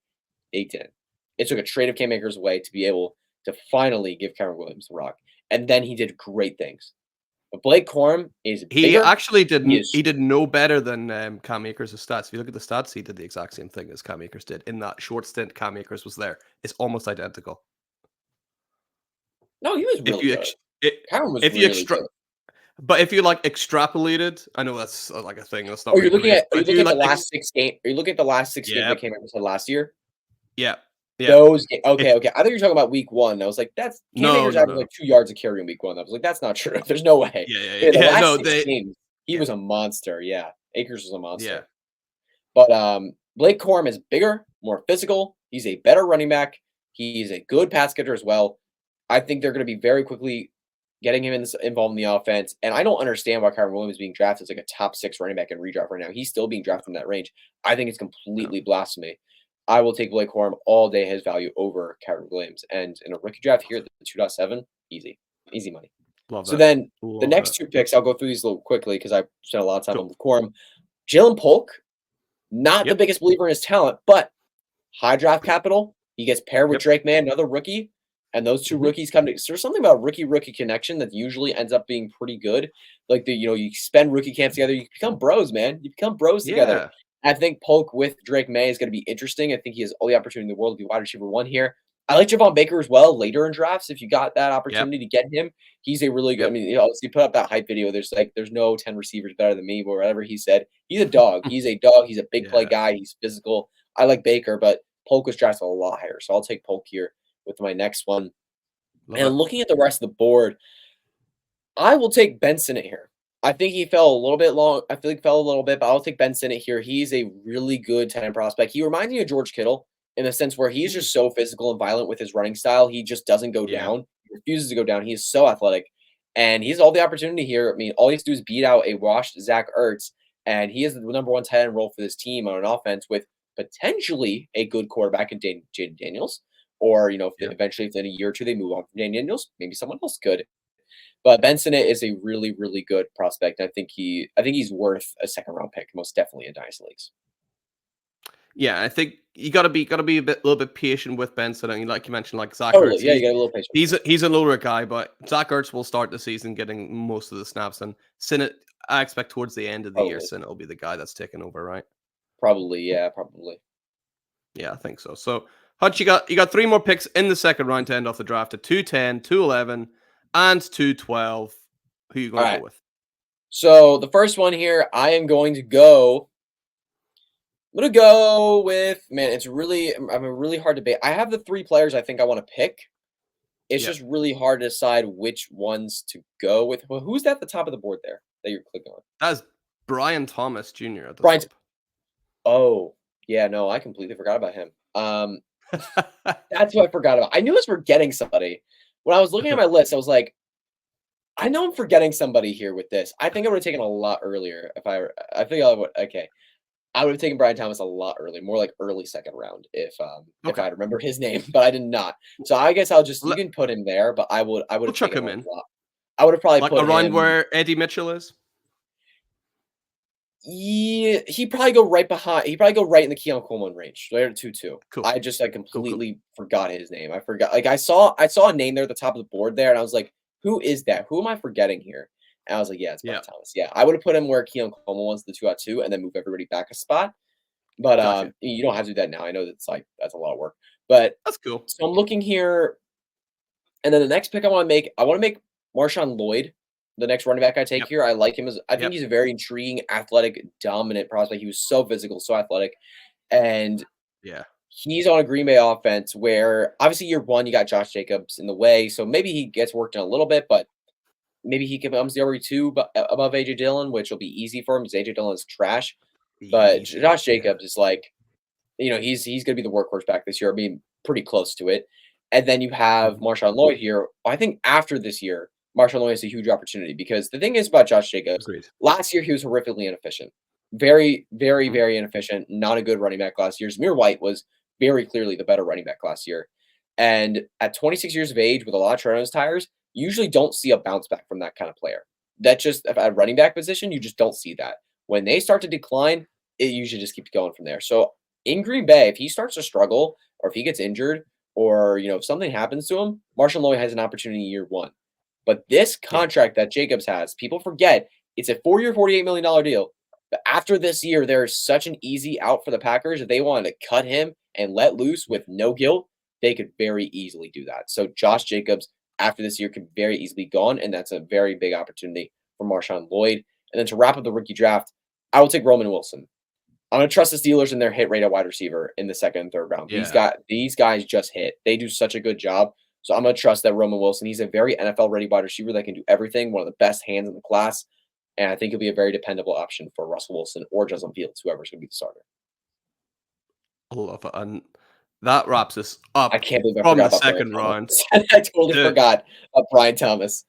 They didn't. It took a trade of Cam Akers away to be able to finally give Kyron Williams the rock. And then he did great things. But Blake Corum is He bigger. actually didn't. He did no better than Cam Akers' stats. If you look at the stats, he did the exact same thing as Cam Akers did in that short stint. Cam Akers was there. It's almost identical. No, he was really good. Kyron was really good. But if you like extrapolated, I know that's like a thing. That's not. Oh, you're looking at the last 6 games. Are you looking at the last 6 games that came out last year? Yeah. Yeah. Those okay. I thought you were talking about week 1. I was like, that's Cam Akers averaged like 2 yards a carry in week 1. I was like, that's not true. There's no way. Yeah. The last 6 games, he was a monster. Yeah, Akers was a monster. Yeah. But Blake Corum is bigger, more physical. He's a better running back. He's a good pass catcher as well. I think they're going to be very quickly getting him involved in the offense. And I don't understand why Kyron Williams is being drafted as like a top 6 running back in redraft right now. He's still being drafted in that range. I think it's completely blasphemy. I will take Blake Corum all day, his value over Kyron Williams. And in a rookie draft here, the 2.7, easy money. So then the next 2 picks, I'll go through these a little quickly because I spent a lot of time on Corum. Jalen Polk, not the biggest believer in his talent, but high draft capital. He gets paired with Drake May, another rookie. And those 2 rookies come to. There's something about rookie connection that usually ends up being pretty good. Like you spend rookie camps together, you become bros, man. You become bros together. I think Polk with Drake May is going to be interesting. I think he has all the opportunity in the world to be wide receiver 1 here. I like Javon Baker as well later in drafts. If you got that opportunity to get him, he's a really good. I mean, he put up that hype video. There's no 10 receivers better than me, or whatever he said. He's a dog. He's a dog. He's a big play guy. He's physical. I like Baker, but Polk was drafted a lot higher. So I'll take Polk here with my next one. Looking at the rest of the board, I will take Ben Sinnott here. I think he fell a little bit long. I feel like he fell a little bit, but I'll take Ben Sinnott here. He's a really good 10 prospect. He reminds me of George Kittle in the sense where he's just so physical and violent with his running style. He just doesn't go down. He refuses to go down. He is so athletic. And he has all the opportunity here. I mean, all he has to do is beat out a washed Zach Ertz, and he is the number 1 tight end role for this team on an offense with potentially a good quarterback in Jaden Daniels. Or, eventually, if in a year or 2 they move on from Jaden Daniels, maybe someone else could. But Ben Sinnott is a really, really good prospect. I think he's worth a 2nd-round pick, most definitely in Dynasty leagues. Yeah, I think you gotta be a little bit patient with Ben Sinnott. Like you mentioned, like Zach Ertz. Yeah, you got a little patient. He's an older guy, but Zach Ertz will start the season getting most of the snaps, and Sinnott, I expect towards the end of the year, Sinnott will be the guy that's taking over, right? Probably, yeah, probably. Yeah, I think so. So, Hutch, you got 3 more picks in the 2nd round to end off the draft at 210, 211, and 212. Who are you going to go with? So the first one here, I'm going to go with, man, I'm a really hard debate. I have the 3 players I think I want to pick. It's just really hard to decide which ones to go with. Well, who's at the top of the board there that you're clicking on? That's Brian Thomas Jr. at the top. Oh, yeah, no, I completely forgot about him. That's what I forgot about. I knew I was forgetting somebody. When I was looking at my list, I was like, I know I'm forgetting somebody here with this. I think I would have taken a lot earlier I think I would have taken Brian Thomas a lot earlier, more like early 2nd round if I remember his name, but I did not. So I guess you can put him there, but I would have chuck him in. I would have probably put around him where Eddie Mitchell is. Yeah, he'd probably go right behind. He'd probably go right in the Keon Coleman range, right at 2-2. Cool. I just completely forgot his name. I forgot. Like I saw a name there at the top of the board there, and I was like, "Who is that? Who am I forgetting here?" And I was like, yeah, it's Yeah. Brian Thomas. Yeah, I would have put him where Keon Coleman was, the 2-2, and then move everybody back a spot. But Gotcha. you don't have to do that now. I know that's like that's a lot of work. But That's cool. so I'm looking here, and then the next pick I want to make Marshawn Lloyd the next running back I take Yep. here. I like him as I think Yep. he's a very intriguing, athletic, dominant prospect. He was so physical, so athletic, and Yeah. he's on a Green Bay offense where obviously year one you got Josh Jacobs in the way, so maybe he gets worked on a little bit, but maybe he becomes the RB2 above AJ Dillon, which will be easy for him because AJ Dillon is trash. But Easy. Josh Yeah. Jacobs is like, he's gonna be the workhorse back this year. I mean, pretty close to it. And then you have Mhm. Marshawn Lloyd here. I think after this year, Marshawn Lloyd has a huge opportunity because the thing is about Josh Jacobs, Agreed. last year he was horrifically inefficient. Very, very, Mhm. very inefficient. Not a good running back last year. Zamir White was very clearly the better running back last year. And at 26 years of age with a lot of tread on his tires, you usually don't see a bounce back from that kind of player. That just at running back position, you just don't see that. When they start to decline, it usually just keeps going from there. So in Green Bay, if he starts to struggle or if he gets injured or if something happens to him, Marshall Lloyd has an opportunity year one. But this Yeah. contract that Jacobs has, people forget it's a 4-year, $48 million deal. But after this year, there's such an easy out for the Packers. If they wanted to cut him and let loose with no guilt, they could very easily do that. So Josh Jacobs, after this year, could very easily be gone, and that's a very big opportunity for Marshawn Lloyd. And then to wrap up the rookie draft, I will take Roman Wilson. I'm gonna trust the Steelers in their hit rate at wide receiver in the second and third round. Yeah. These guys just hit. They do such a good job. So I'm gonna trust that Roman Wilson. He's a very NFL ready wide receiver that can do everything. One of the best hands in the class, and I think he'll be a very dependable option for Russell Wilson or Justin Fields, whoever's gonna be the starter. I love it. And that wraps us I up can't believe I from forgot the about Brian second Thomas. round. I totally Dude. forgot about Brian Thomas.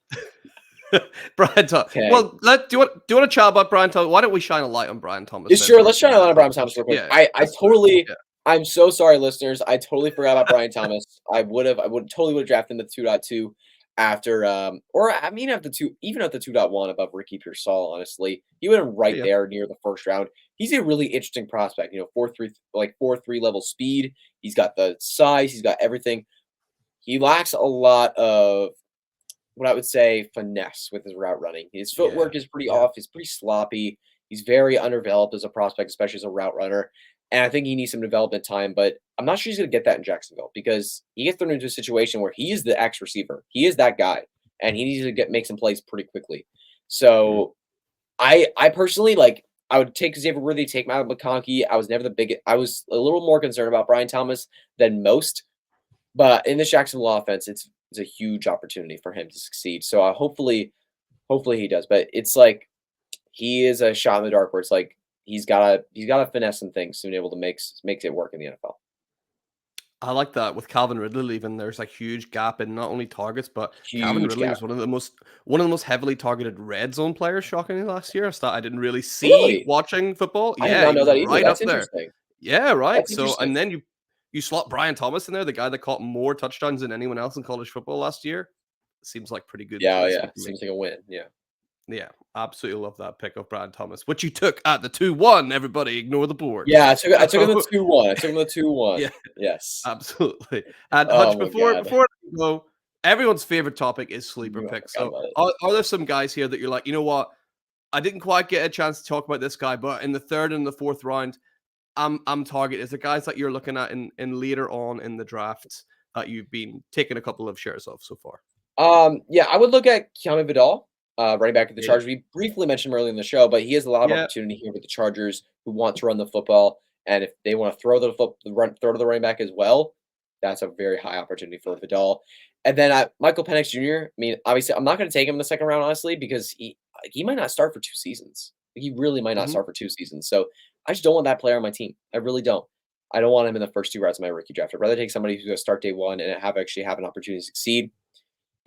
Brian Thomas. Okay. Well, do you want to chat about Brian Thomas? Why don't we shine a light on Brian Thomas? Yeah, then sure. for Let's try to line up Brian Thomas real quick. Yeah, I let's do it. totally. Yeah. I'm so sorry, listeners. I totally forgot about Brian Thomas. I would totally would have drafted him at 2.2 after or I mean at the 2 even at the 2.1 above Ricky Pearsall, honestly. He went right Yeah. there near the first round. He's a really interesting prospect, 4.3 like 4.3 level speed. He's got the size, he's got everything. He lacks a lot of what I would say finesse with his route running. His Yeah. footwork is pretty Yeah. off. He's pretty sloppy. He's very underdeveloped as a prospect, especially as a route runner. And I think he needs some development time, but I'm not sure he's going to get that in Jacksonville because he gets thrown into a situation where he is the X receiver. He is that guy, and he needs to make some plays pretty quickly. Mm. So I personally like I would take Xavier Worthy, take Matt McConkey. I was never the biggest. I was a little more concerned about Brian Thomas than most, but in this Jacksonville offense, it's a huge opportunity for him to succeed. So hopefully he does. But it's like he is a shot in the dark where it's like he's gotta finesse some things to be able to makes it work in the NFL. I like that with Calvin Ridley leaving. There's a huge gap in not only targets, but Calvin Huge Ridley gap. was one of the most heavily targeted red zone players. Shockingly, last year, a stat I didn't really see Really? watching football. I did Yeah, not he know was that either. right up That's there. interesting. Yeah, right. That's So, interesting. and then you slot Brian Thomas in there, the guy that caught more touchdowns than anyone else in college football last year. Seems like pretty good Yeah, placement to me. seems like a win. Yeah. Yeah, absolutely love that pick of Brian Thomas, which you took at the 2-1. Everybody, ignore the board. Yeah, I took him the So, 2-1. I took him the 2-1. yeah, Yes. absolutely. And Oh Hutch, my before god. we go, everyone's favorite topic is sleeper I picks. forgot So, about it. are there some guys here that you're like, you know what? I didn't quite get a chance to talk about this guy, but in the third and the fourth round, I'm target. Is the guys that you're looking at in later on in the drafts that you've been taking a couple of shares of so far? Yeah, I would look at Keanu Vidal, running back at the Yeah, Chargers. We briefly mentioned him earlier in the show, but he has a lot of yeah, opportunity here with the Chargers who want to run the football. And if they want to throw to the running back as well, that's a very high opportunity for Vidal. And then Michael Penix Jr. I mean, obviously, I'm not going to take him in the second round, honestly, because he might not start for 2 seasons. He really might not hmm start for 2 seasons. So I just don't want that player on my team. I really don't. I don't want him in the first 2 rounds of my rookie draft. I'd rather take somebody who's going to start day one and actually have an opportunity to succeed.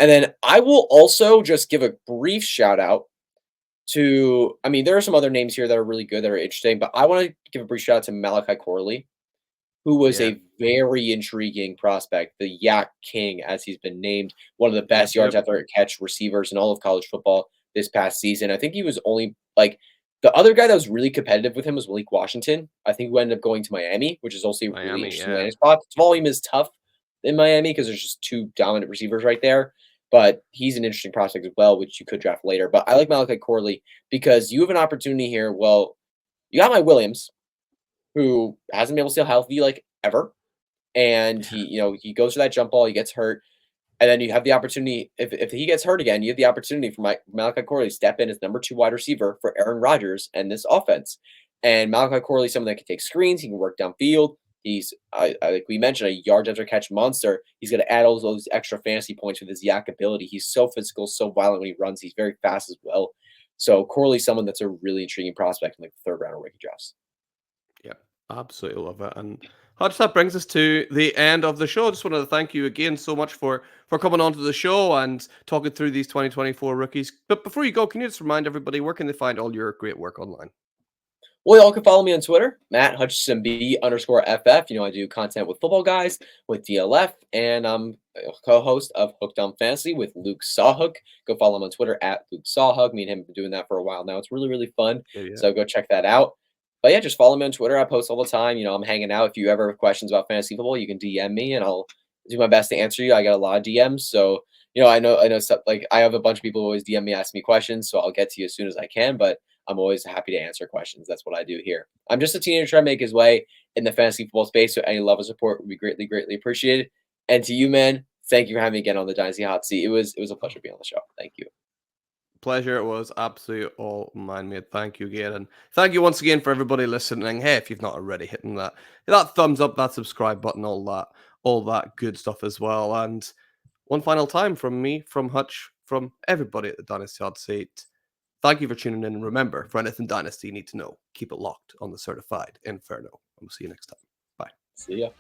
And then I will also just give a brief shout out to, I mean, there are some other names here that are really good, that are interesting, but I want to give a brief shout out to Malachi Corley, who was yeah, a very intriguing prospect, the Yak King, as he's been named, one of the yep, best yep. yards after a catch receivers in all of college football this past season. I think he was only like the other guy that was really competitive with him was Malik Washington. I think who ended up going to Miami, which is also a really Miami, interesting yeah, landing spot. Volume is tough in Miami because there's just two dominant receivers right there. but he's an interesting prospect as well, which you could draft later. But I like Malachi Corley because you have an opportunity here. Well, you got Mike Williams, who hasn't been able to stay healthy like ever, and he goes for that jump ball, he gets hurt, and then you have the opportunity if he gets hurt again, you have the opportunity for Malachi Corley to step in as number 2 wide receiver for Aaron Rodgers and this offense. And Malachi Corley is someone that can take screens, he can work downfield. He's like we mentioned, a yards after catch monster. He's going to add all those extra fantasy points with his yak ability. He's so physical, so violent when he runs. He's very fast as well. So Corley's someone that's a really intriguing prospect in like the 3rd round of rookie drafts. Yeah, absolutely love it. And Hutch, that brings us to the end of the show. Just wanted to thank you again so much for coming on to the show and talking through these 2024 rookies. But before you go, can you just remind everybody where can they find all your great work online? Well, y'all can follow me on Twitter, Matt Hutchinson B_FF. I do content with football guys, with DLF, and I'm a co-host of Hooked on Fantasy with Luke Sawhook. Go follow him on Twitter at Luke Sawhook. Me and him have been doing that for a while now. It's really, really fun. Yeah. So go check that out. But yeah, just follow me on Twitter. I post all the time. I'm hanging out. If you ever have questions about fantasy football, you can DM me and I'll do my best to answer you. I got a lot of DMs. So, I know stuff like I have a bunch of people who always DM me, ask me questions. So I'll get to you as soon as I can. But I'm always happy to answer questions. That's what I do here. I'm just a teenager trying to make his way in the fantasy football space. So any love and support would be greatly, greatly appreciated. And to you, man, thank you for having me again on the Dynasty Hot Seat. It was a pleasure being on the show. Thank you. Pleasure. It was absolutely all mine, mate. Thank you again. And thank you once again for everybody listening. Hey, if you've not already, hitting that thumbs up, that subscribe button, all that good stuff as well. And one final time from me, from Hutch, from everybody at the Dynasty Hotseat. Thank you for tuning in. And remember, for anything Dynasty you need to know, keep it locked on the Certified Inferno. And we'll see you next time. Bye. See ya.